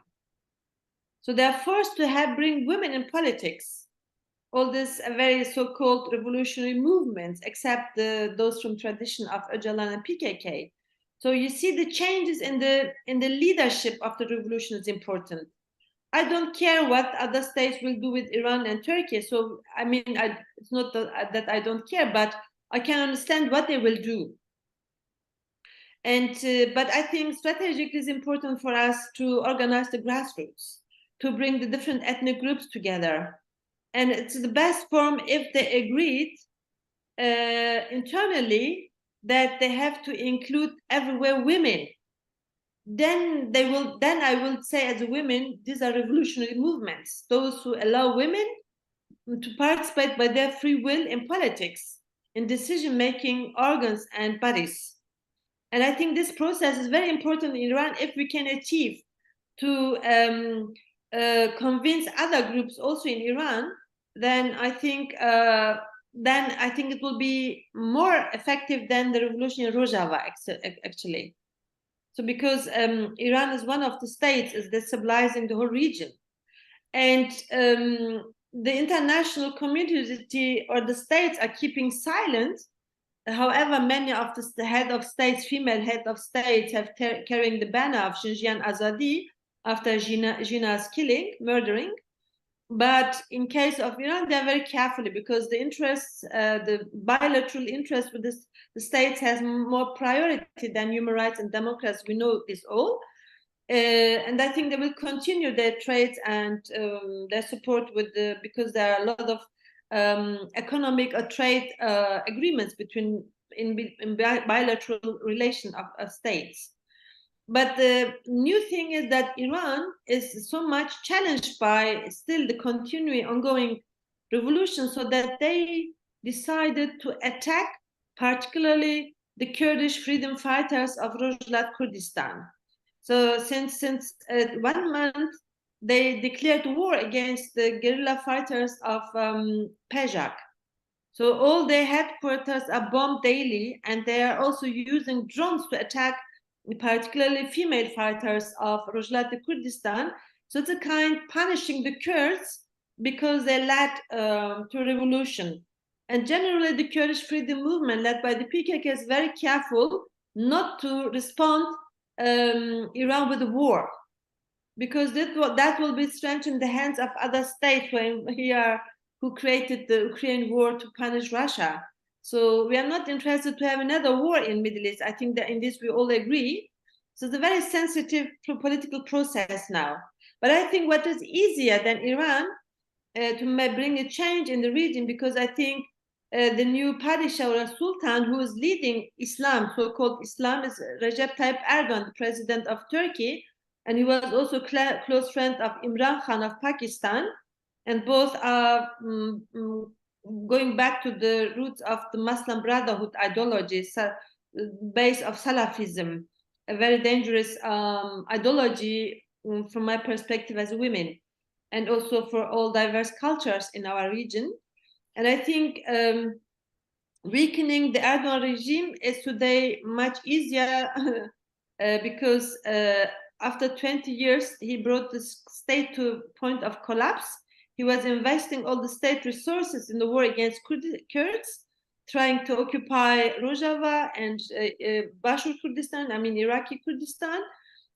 So they're forced to bring women in politics. All these very so-called revolutionary movements, except those from tradition of Öcalan and PKK. So you see the changes in the leadership of the revolution is important. I don't care what other states will do with Iran and Turkey. So I mean, it's not that I don't care, but I can understand what they will do. And but I think strategically it's important for us to organize the grassroots, to bring the different ethnic groups together. And it's the best form if they agreed internally that they have to include everywhere women. Then I will say as a women, these are revolutionary movements, those who allow women to participate by their free will in politics, in decision-making organs and bodies. And I think this process is very important in Iran if we can achieve to convince other groups also in Iran, then I think then I think it will be more effective than the revolution in Rojava, actually. So because Iran is one of the states is destabilizing the whole region. And the international community or the states are keeping silent. However, many of the head of states, female head of states, have carrying the banner of Xinjiang Azadi after Gina's murdering. But in case of Iran, they're very carefully because the interests, the bilateral interest with the states has more priority than human rights and democracy. We know this all. And I think they will continue their trade and their support with because there are a lot of economic or trade agreements between in bilateral relation of states. But the new thing is that Iran is so much challenged by still the continuing ongoing revolution, so that they decided to attack particularly the Kurdish freedom fighters of Rojava, Kurdistan. So since 1 month, they declared war against the guerrilla fighters of Pejak. So all their headquarters are bombed daily, and they are also using drones to attack particularly female fighters of Rojava, Kurdistan. So it's a kind punishing the Kurds because they led to revolution. And generally the Kurdish freedom movement led by the PKK is very careful not to respond Iran with a war, because that will be strengthened the hands of other states who created the Ukraine war to punish Russia. So we are not interested to have another war in Middle East. I think that in this we all agree. So it's a very sensitive political process now. But I think what is easier than Iran to bring a change in the region, because I think the new Padishah or Sultan who is leading Islam, so-called Islam, is Recep Tayyip Erdogan, the president of Turkey, and he was also a close friend of Imran Khan of Pakistan, and both are going back to the roots of the Muslim Brotherhood ideology, base of Salafism, a very dangerous ideology from my perspective as a woman, and also for all diverse cultures in our region. And I think weakening the Erdogan regime is today much easier because after 20 years, he brought the state to a point of collapse. He was investing all the state resources in the war against Kurds, trying to occupy Rojava and Bashur Kurdistan, Iraqi Kurdistan,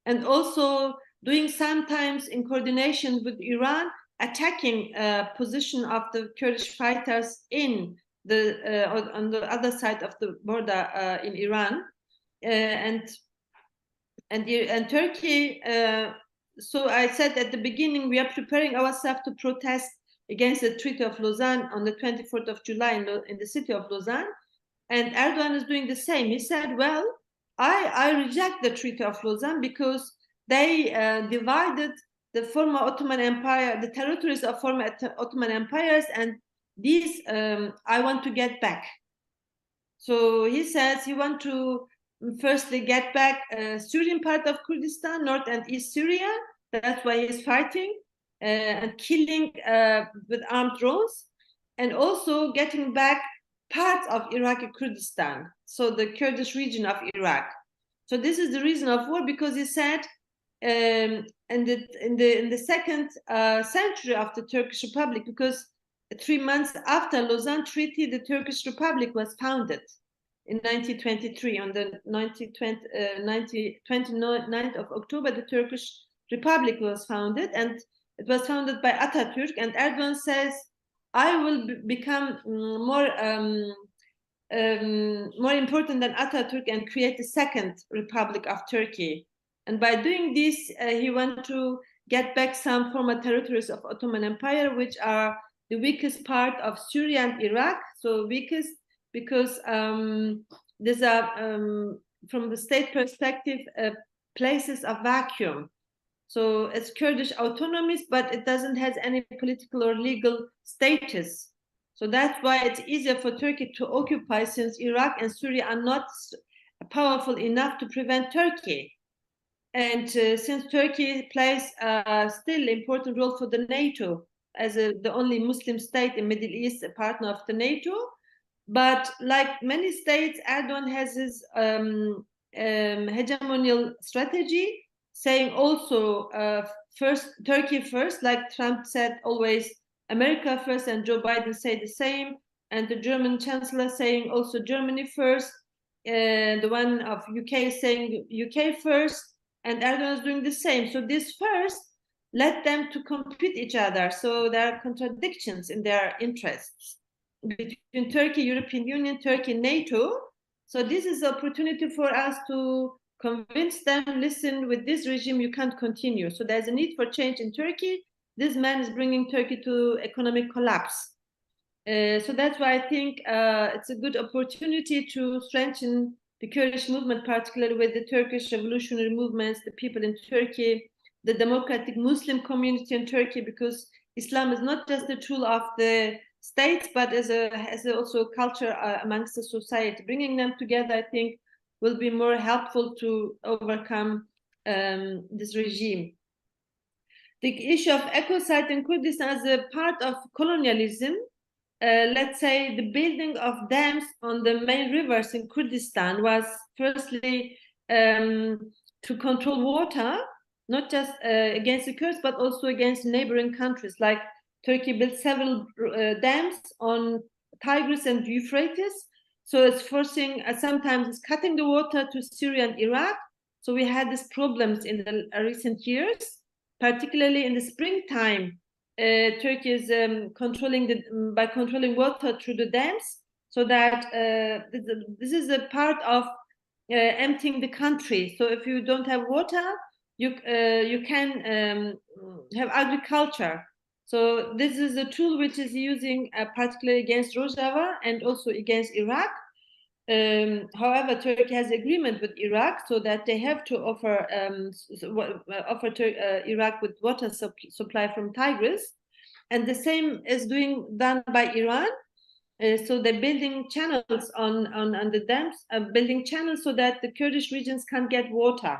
and also doing sometimes in coordination with Iran, attacking position of the Kurdish fighters in on the other side of the border in Iran, and Turkey. So I said at the beginning, we are preparing ourselves to protest against the Treaty of Lausanne on the 24th of July in the city of Lausanne. And Erdogan is doing the same. He said, well, I reject the Treaty of Lausanne because they divided the former Ottoman Empire, the territories of former Ottoman empires, and these I want to get back. So he says he wants to firstly get back Syrian part of Kurdistan, North and East Syria. That's why he's fighting and killing with armed drones, and also getting back parts of Iraqi Kurdistan, so the Kurdish region of Iraq. So this is the reason of war, because he said in the second century of the Turkish Republic, because 3 months after Lausanne Treaty, the Turkish Republic was founded in 1923. On the 29th of October, the Turkish Republic was founded, and it was founded by Atatürk. And Erdogan says, I will become more important than Atatürk and create a second Republic of Turkey. And by doing this, he wants to get back some former territories of Ottoman Empire, which are the weakest part of Syria and Iraq. So weakest because these are, from the state perspective, places of vacuum. So it's Kurdish autonomies, but it doesn't have any political or legal status. So that's why it's easier for Turkey to occupy, since Iraq and Syria are not powerful enough to prevent Turkey. And since Turkey plays still important role for the NATO, as the only Muslim state in Middle East, a partner of the NATO. But like many states, Erdogan has his hegemonial strategy, saying also first Turkey first, like Trump said always America first, and Joe Biden said the same, and the German chancellor saying also Germany first, the one of UK saying UK first, and Erdogan is doing the same. So this first led them to compete each other. So there are contradictions in their interests between Turkey, European Union, Turkey, NATO. So this is an opportunity for us to convince them, listen, with this regime, you can't continue. So there's a need for change in Turkey. This man is bringing Turkey to economic collapse. So that's why I think it's a good opportunity to strengthen the Kurdish movement, particularly with the Turkish revolutionary movements, the people in Turkey, the democratic Muslim community in Turkey, because Islam is not just the tool of the states, but as also a culture amongst the society. Bringing them together, I think, will be more helpful to overcome this regime. The issue of ecocide in Kurdistan as a part of colonialism, let's say the building of dams on the main rivers in Kurdistan was firstly to control water, not just against the Kurds, but also against neighboring countries. Like Turkey built several dams on Tigris and Euphrates. So it's forcing, sometimes it's cutting the water to Syria and Iraq. So we had these problems in the recent years, particularly in the springtime. Turkey is controlling by controlling water through the dams, so that this is a part of emptying the country. So if you don't have water, you can have agriculture. So this is a tool which is using particularly against Rojava and also against Iraq. However, Turkey has agreement with Iraq, so that they have to offer Iraq with water supply from Tigris, and the same is done by Iran. So they're building channels on the dams, building channels so that the Kurdish regions can't get water.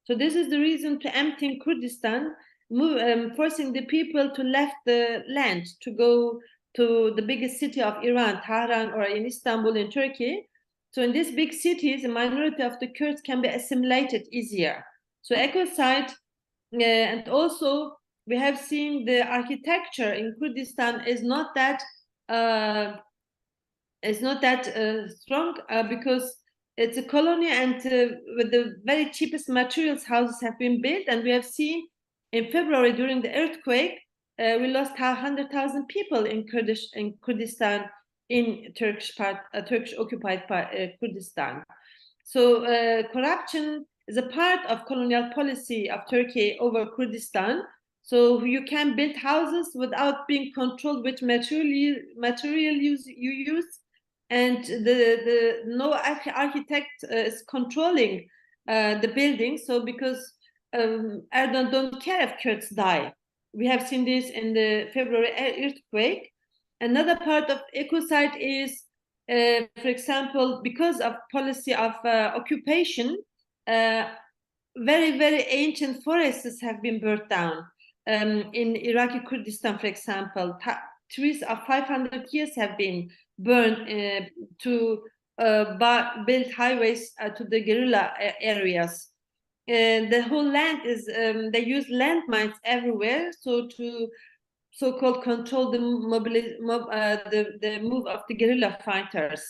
So this is the reason to empty Kurdistan, forcing the people to left the land to go to the biggest city of Iran, Tehran, or in Istanbul in Turkey. So in these big cities, a minority of the Kurds can be assimilated easier. So ecocide, and also we have seen the architecture in Kurdistan is not that strong because it's a colony, and with the very cheapest materials, houses have been built. And we have seen in February during the earthquake, we lost 100,000 people in Kurdistan, in Turkish occupied Kurdistan. So corruption is a part of colonial policy of Turkey over Kurdistan. So you can build houses without being controlled which material you use, and no architect is controlling the building. So because Erdogan don't care if Kurds die. We have seen this in the February earthquake. Another part of ecocide is, for example, because of policy of occupation, very, very ancient forests have been burnt down. In Iraqi Kurdistan, for example, trees of 500 years have been burned to build highways to the guerrilla areas. The whole land is, they use landmines everywhere, so to so-called control the move of the guerrilla fighters.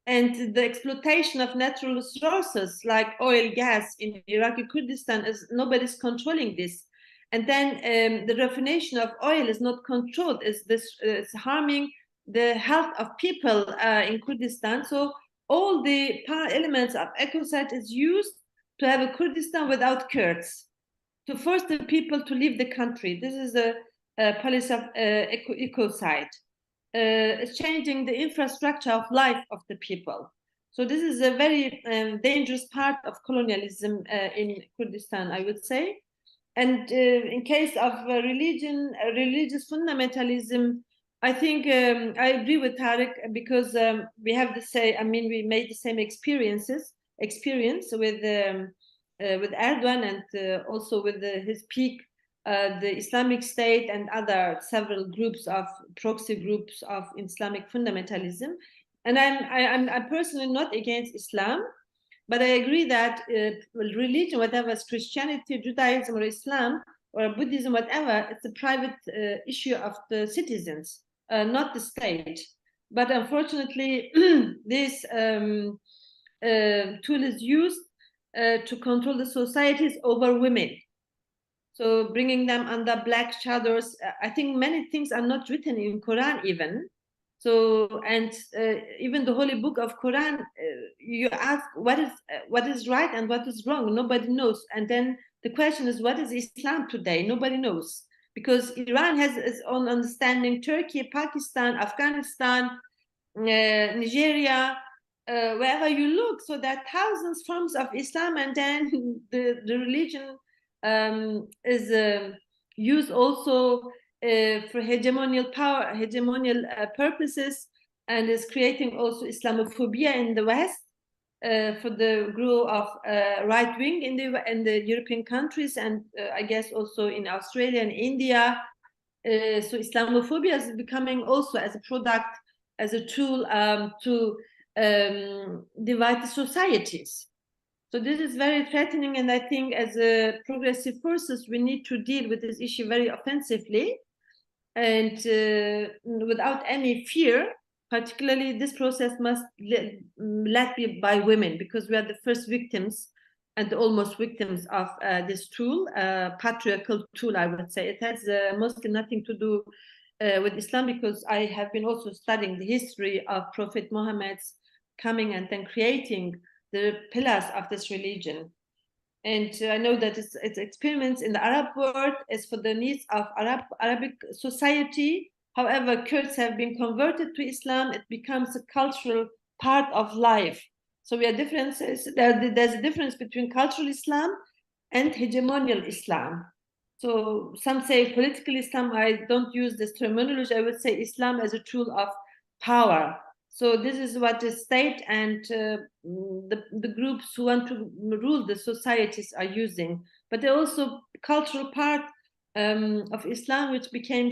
And the exploitation of natural resources like oil, gas in Iraqi Kurdistan, nobody's controlling this. And then the raffination of oil is not controlled. It's harming the health of people in Kurdistan. So all the elements of ecocide is used to have a Kurdistan without Kurds, to force the people to leave the country. This is a policy of ecocide. It's changing the infrastructure of life of the people. So this is a very dangerous part of colonialism in Kurdistan, I would say. And in case of religious fundamentalism, I think I agree with Tarek, because we have the same. I mean, we made the same experience with Erdogan, and also with his peak the Islamic State and other several groups of proxy groups of Islamic fundamentalism. And I'm personally not against Islam, but I agree that religion, whatever it's Christianity, Judaism, or Islam, or Buddhism, whatever, it's a private issue of the citizens, not the state. But unfortunately, this tool is used to control the societies over women. So bringing them under black shadows. I think many things are not written in Quran even. So, and even the holy book of Quran, you ask what is right and what is wrong. Nobody knows. And then the question is, what is Islam today? Nobody knows, because Iran has its own understanding. Turkey, Pakistan, Afghanistan, Nigeria, wherever you look. So there are thousands forms of Islam, and then the religion is used also for hegemonial power, hegemonial purposes, and is creating also Islamophobia in the West for the growth of right wing in the European countries, and I guess also in Australia and India. So Islamophobia is becoming also as a product, as a tool to divide the societies. So this is very threatening, and I think as a progressive forces, we need to deal with this issue very offensively and without any fear. Particularly, this process must led be by women, because we are the first victims and almost victims of this tool, patriarchal tool, I would say. It has mostly nothing to do with Islam, because I have been also studying the history of Prophet Muhammad's coming and then creating the pillars of this religion. And I know that its experiments in the Arab world is for the needs of Arabic society. However, Kurds have been converted to Islam. It becomes a cultural part of life. So we have differences. There's a difference between cultural Islam and hegemonial Islam. So some say political Islam. I don't use this terminology. I would say Islam as a tool of power. So this is what the state and the groups who want to rule the societies are using. But they're also cultural part of Islam, which became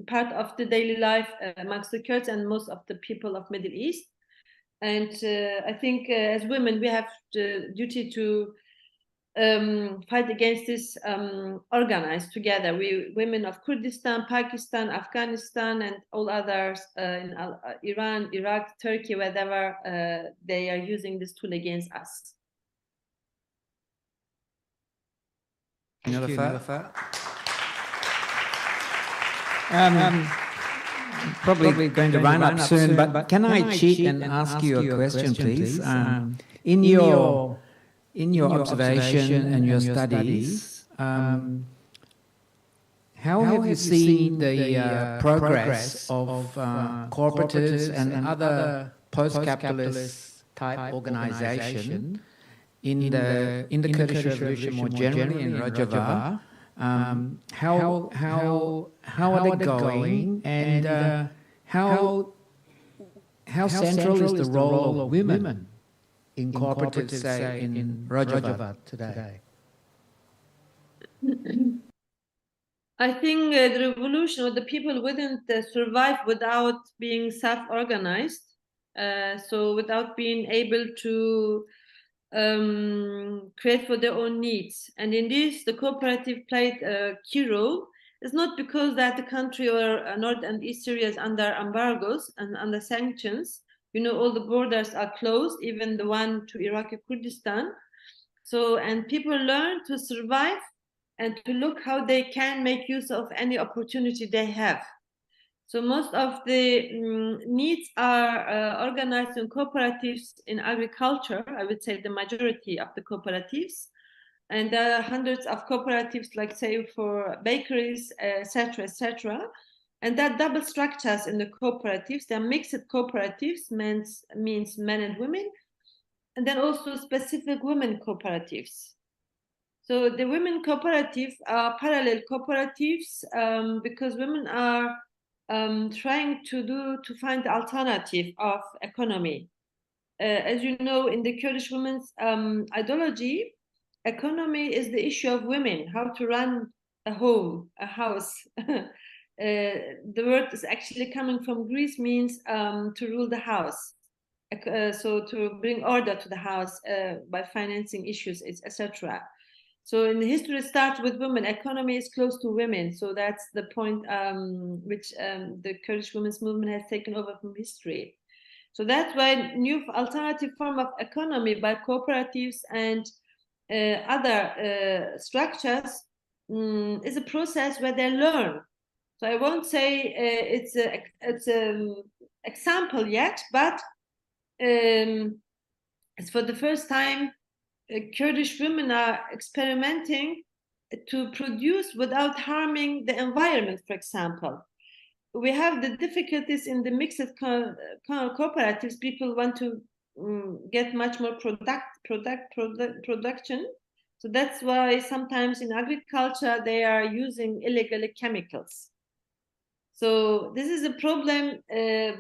part of the daily life amongst the Kurds and most of the people of Middle East. And I think as women, we have the duty to fight against this organized together. We women of Kurdistan, Pakistan, Afghanistan, and all others in Iran, Iraq, Turkey, wherever they are using this tool against us. Nilüfer. Probably going to run up soon, but can I cheat and ask you a question, please? In your observation and your studies, how have you seen the progress of cooperatives and other post-capitalist type organization in the Kurdish revolution more generally in Rojava? How are they going, and how central is the role of women in cooperatives, say, in Rojava today? I think the revolution, or the people wouldn't survive without being self-organized, so without being able to create for their own needs. And in this, the cooperative played a key role. It's not because that the country or North and East Syria is under embargoes and under sanctions. You know, all the borders are closed, even the one to Iraqi Kurdistan. So, and people learn to survive and to look how they can make use of any opportunity they have. So most of the needs are organized in cooperatives in agriculture. I would say the majority of the cooperatives. And there are hundreds of cooperatives, like say for bakeries, etc., etc. And there are double structures in the cooperatives. There are mixed cooperatives, means men and women, and then also specific women cooperatives. So the women cooperatives are parallel cooperatives because women are trying to find the alternative of economy. As you know, in the Kurdish women's ideology, economy is the issue of women, how to run a home, a house. The word is actually coming from Greece, means to rule the house. So to bring order to the house by financing issues, etc. So in the history, it starts with women. Economy is close to women. So that's the point which the Kurdish women's movement has taken over from history. So that's why new alternative form of economy by cooperatives and other structures is a process where they learn. So I won't say it's an example yet, but it's for the first time Kurdish women are experimenting to produce without harming the environment, for example. We have the difficulties in the mixed cooperatives. People want to get much more production. So that's why sometimes in agriculture, they are using illegal chemicals. So this is a problem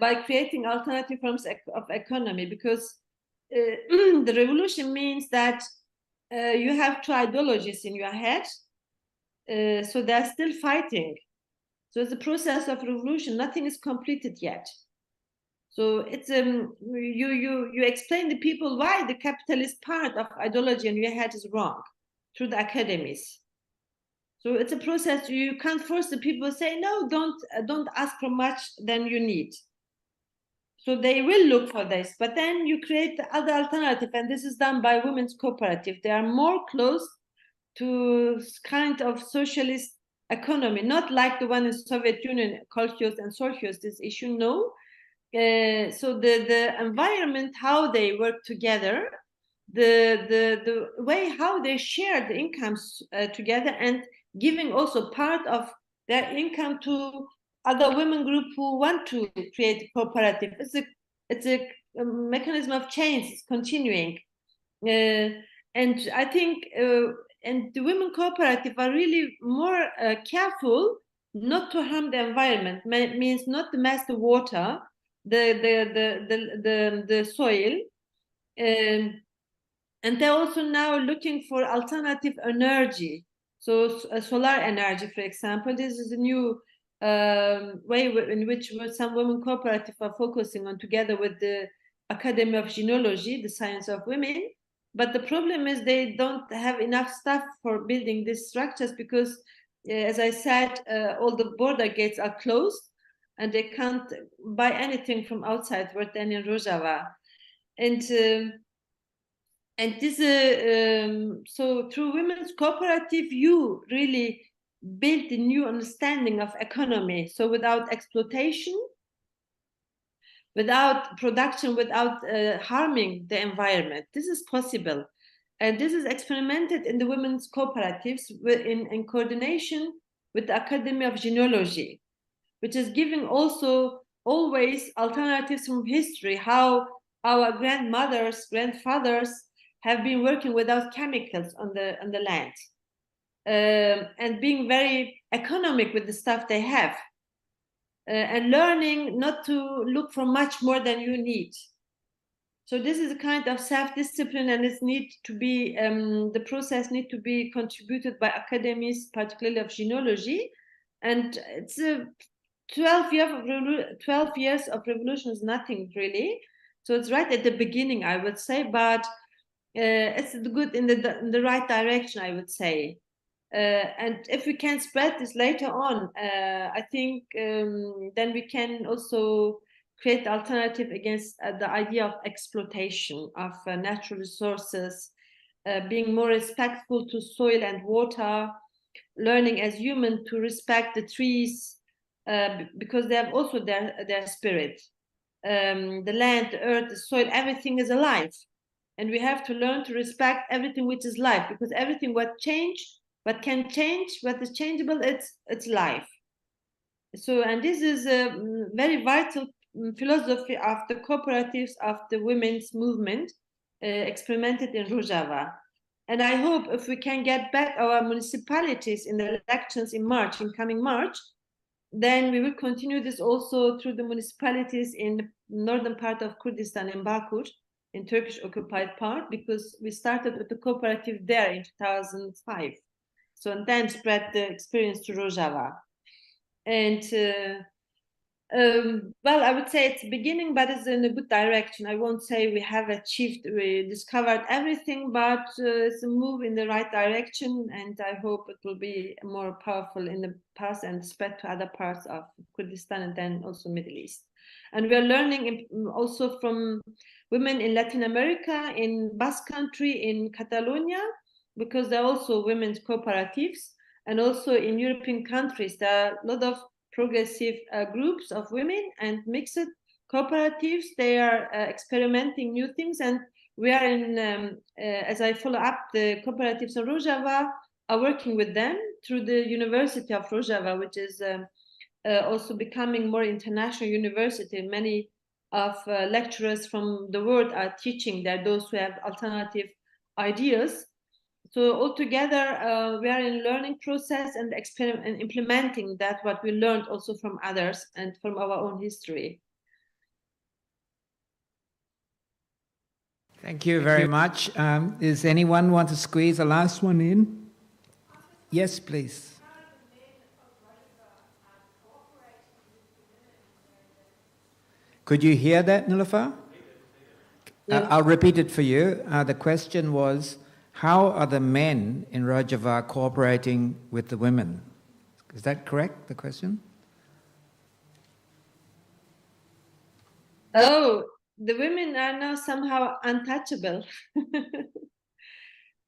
by creating alternative forms of economy, because the revolution means that you have two ideologies in your head, so they're still fighting. So it's a process of revolution. Nothing is completed yet. So it's you explain to people why the capitalist part of ideology in your head is wrong through the academies. So it's a process. You can't force the people to say no. Don't ask for much than you need. So they will look for this, but then you create the other alternative, and this is done by women's cooperative. They are more close to kind of socialist economy, not like the one in Soviet Union, kolkhoz and solkhoz, this issue, no. So the environment, how they work together, the way how they share the incomes together, and giving also part of their income to other women group who want to create a cooperative. It's a mechanism of change. It's continuing, and I think and the women cooperative are really more careful not to harm the environment. Means not to mess the water, the soil, and they're also now looking for alternative energy. So solar energy, for example, this is a new way in which some women cooperative are focusing on, together with the Academy of Genealogy, the science of women. But the problem is they don't have enough staff for building these structures, because, as I said, all the border gates are closed and they can't buy anything from outside, worse than in Rojava. And this, so through women's cooperative, you really build a new understanding of economy. So without exploitation, without production, without harming the environment, this is possible. And this is experimented in the women's cooperatives in coordination with the Academy of Genealogy, which is giving also always alternatives from history, how our grandmothers, grandfathers have been working without chemicals on the land, and being very economic with the stuff they have, and learning not to look for much more than you need. So this is a kind of self-discipline, and it needs to be the process needs to be contributed by academies, particularly of genealogy, and it's 12 years of revolution is nothing really. So it's right at the beginning, I would say, but it's good in the right direction, I would say. And if we can spread this later on, I think then we can also create alternative against the idea of exploitation of natural resources, being more respectful to soil and water, learning as human to respect the trees, because they have also their spirit. The land, the earth, the soil, everything is alive. And we have to learn to respect everything which is life, because everything what can change, what is changeable, it's life. So, and this is a very vital philosophy of the cooperatives of the women's movement, experimented in Rojava. And I hope if we can get back our municipalities in the elections in March, in coming March, then we will continue this also through the municipalities in the northern part of Kurdistan, in Bakur, in Turkish occupied part, because we started with the cooperative there in 2005. So, and then spread the experience to Rojava. And well, I would say it's beginning, but it's in a good direction. I won't say we have achieved, we discovered everything, but it's a move in the right direction, and I hope it will be more powerful in the past and spread to other parts of Kurdistan and then also Middle East. And we're learning also from women in Latin America, in Basque Country, in Catalonia, because there are also women's cooperatives, and also in European countries, there are a lot of progressive groups of women and mixed cooperatives. They are experimenting new things, and we are in, as I follow up the cooperatives in Rojava, are working with them through the University of Rojava, which is also becoming more international university. Many of lecturers from the world are teaching there, those who have alternative ideas. So altogether, we are in learning process and and implementing that what we learned also from others and from our own history. Thank you very much. Does anyone want to squeeze a last one in? Yes, please. Could you hear that, Nilüfer? Yeah. I'll repeat it for you. The question was, how are the men in Rojava cooperating with the women? Is that correct, the question? Oh, the women are now somehow untouchable.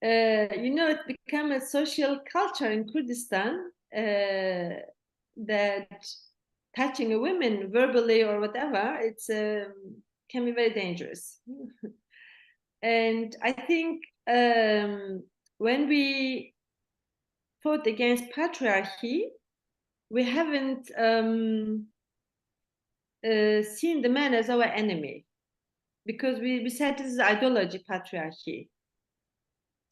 It's become a social culture in Kurdistan that touching a woman verbally or whatever, it's can be very dangerous. And I think when we fought against patriarchy, we haven't seen the man as our enemy, because we said this is ideology, patriarchy.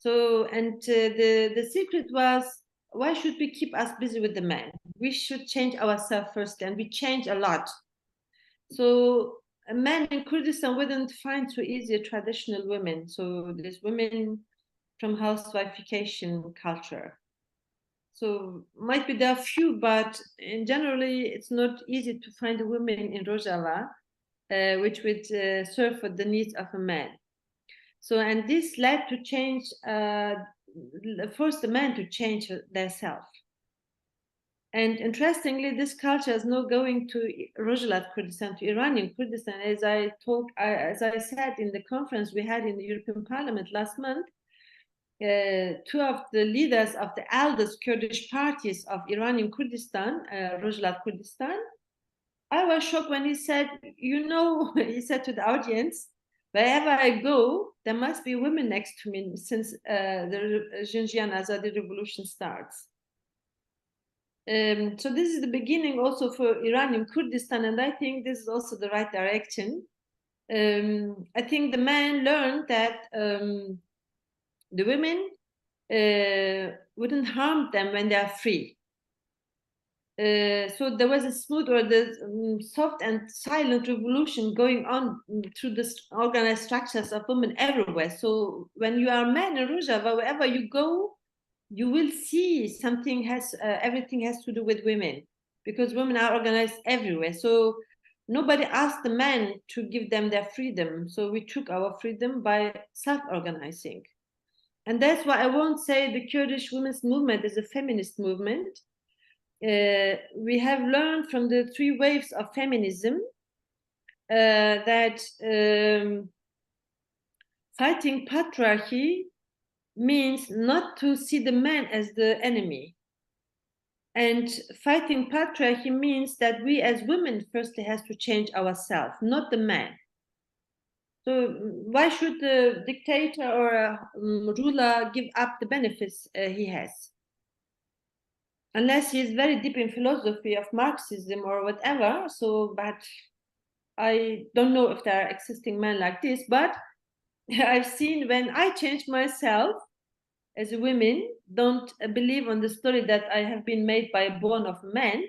So, and the secret was, why should we keep us busy with the man? We should change ourselves first, and we change a lot. So a man in Kurdistan wouldn't find so easy a traditional women. So there's women from housewifeification culture. So might be there are few, but in generally it's not easy to find a woman in Rojava which would serve for the needs of a man. So, and this led to change, force the men to change themselves. And interestingly, this culture is now going to Rojava, Kurdistan, to Iranian Kurdistan. As I said in the conference we had in the European Parliament last month, two of the leaders of the eldest Kurdish parties of Iranian Kurdistan, Rojava, Kurdistan, I was shocked when he said, he said to the audience, wherever I go, there must be women next to me since the Zinjan Azadi revolution starts. So this is the beginning also for Iranian Kurdistan, and I think this is also the right direction. I think the men learned that the women wouldn't harm them when they are free. So there was a smooth or the soft and silent revolution going on through the organized structures of women everywhere. So when you are a man in Rojava, wherever you go, you will see something everything has to do with women, because women are organized everywhere. So nobody asked the men to give them their freedom. So we took our freedom by self-organizing. And that's why I won't say the Kurdish women's movement is a feminist movement. We have learned from the 3 waves of feminism that fighting patriarchy means not to see the man as the enemy. And fighting patriarchy means that we as women firstly has to change ourselves, not the man. So why should the dictator or a ruler give up the benefits he has? Unless he is very deep in philosophy of Marxism or whatever. So, but I don't know if there are existing men like this, but I've seen when I changed myself as a woman, don't believe on the story that I have been made by a bone of man,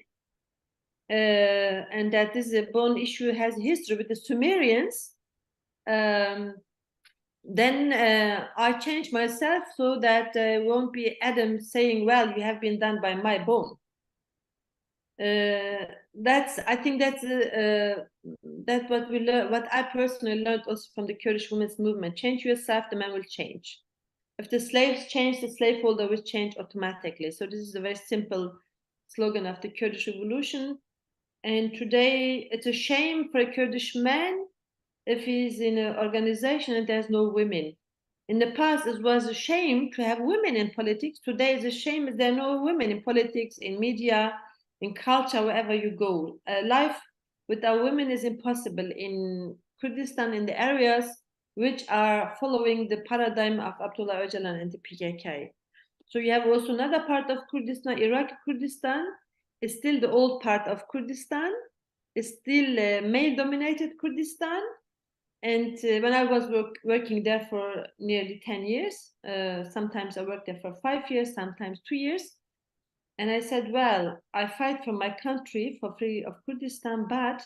and that this bone issue has history with the Sumerians. then I changed myself so that won't be Adam saying, well, you have been done by my bone. I think that's what we learn. What I personally learned also from the Kurdish women's movement: change yourself, the man will change. If the slaves change, the slaveholder will change automatically. So this is a very simple slogan of the Kurdish revolution. And today, it's a shame for a Kurdish man if he's in an organization and there's no women. In the past, it was a shame to have women in politics. Today, it's a shame that there are no women in politics, in media, in culture, wherever you go. Life without women is impossible in Kurdistan, in the areas which are following the paradigm of Abdullah Öcalan and the PKK. So you have also another part of Kurdistan, Iraqi Kurdistan, is still the old part of Kurdistan, is still male-dominated Kurdistan. And when I was working there for nearly 10 years, sometimes I worked there for 5 years, sometimes 2 years. And I said, well, I fight for my country, for free of Kurdistan, but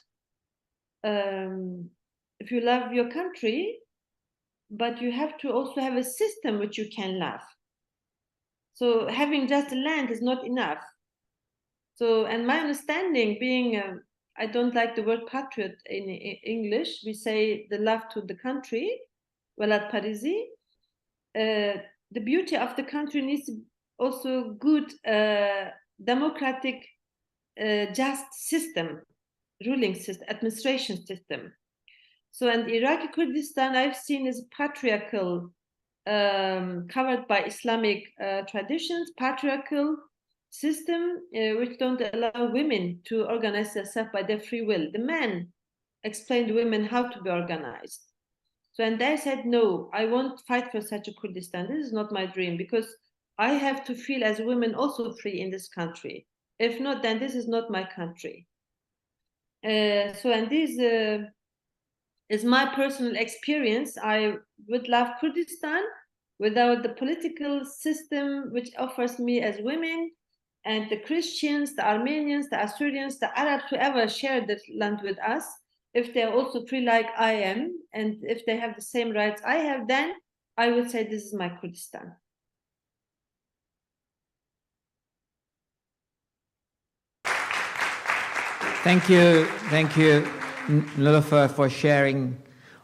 if you love your country, but you have to also have a system which you can love. So having just land is not enough. So, and my understanding being, I don't like the word patriot in English, we say the love to the country, Velat Parisi. The beauty of the country needs also good democratic just system, ruling system, administration system. So in Iraqi Kurdistan, I've seen is patriarchal, covered by Islamic traditions, patriarchal system which don't allow women to organize themselves by their free will. The men explain to women how to be organized. So, and they said, no, I won't fight for such a Kurdistan. This is not my dream, because I have to feel as women also free in this country. If not, then this is not my country. So, and this is my personal experience. I would love Kurdistan without the political system which offers me as women, and the Christians, the Armenians, the Assyrians, the Arabs, whoever share this land with us, if they're also free like I am, and if they have the same rights I have, then I would say this is my Kurdistan. Thank you, Nilüfer, for sharing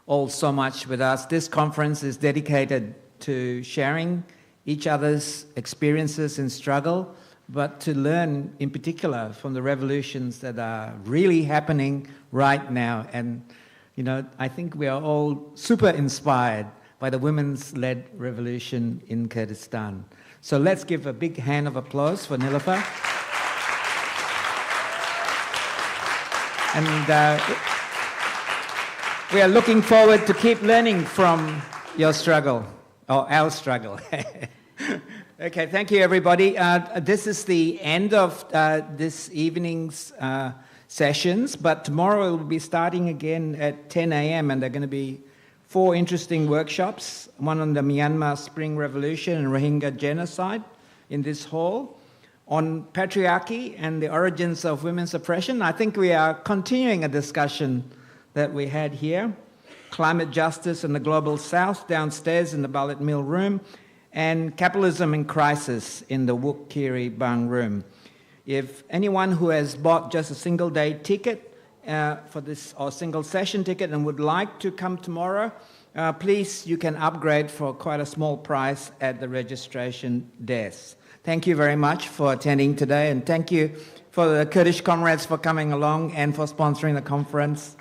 all so much with us. This conference is dedicated to sharing each other's experiences in struggle, but to learn in particular from the revolutions that are really happening right now. And, you know, I think we are all super inspired by the women's-led revolution in Kurdistan. So let's give a big hand of applause for Nilüfer. And we are looking forward to keep learning from your struggle, or our struggle. Okay, thank you, everybody. This is the end of this evening's sessions, but tomorrow we'll be starting again at 10 a.m. and there are going to be 4 interesting workshops, one on the Myanmar Spring Revolution and Rohingya genocide in this hall, on patriarchy and the origins of women's oppression. I think we are continuing a discussion that we had here, climate justice in the global south downstairs in the Ballot Mill room, and capitalism in crisis in the Wuk Kiri Bang room. If anyone who has bought just a single day ticket for this, or single session ticket, and would like to come tomorrow, please, you can upgrade for quite a small price at the registration desk. Thank you very much for attending today, and thank you for the Kurdish comrades for coming along and for sponsoring the conference.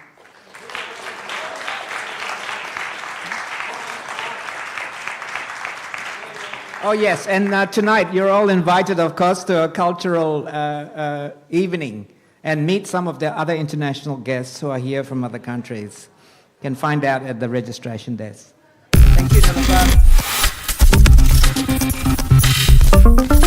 Oh yes, and tonight you're all invited, of course, to a cultural evening and meet some of the other international guests who are here from other countries. You can find out at the registration desk. Thank you, Nilüfer.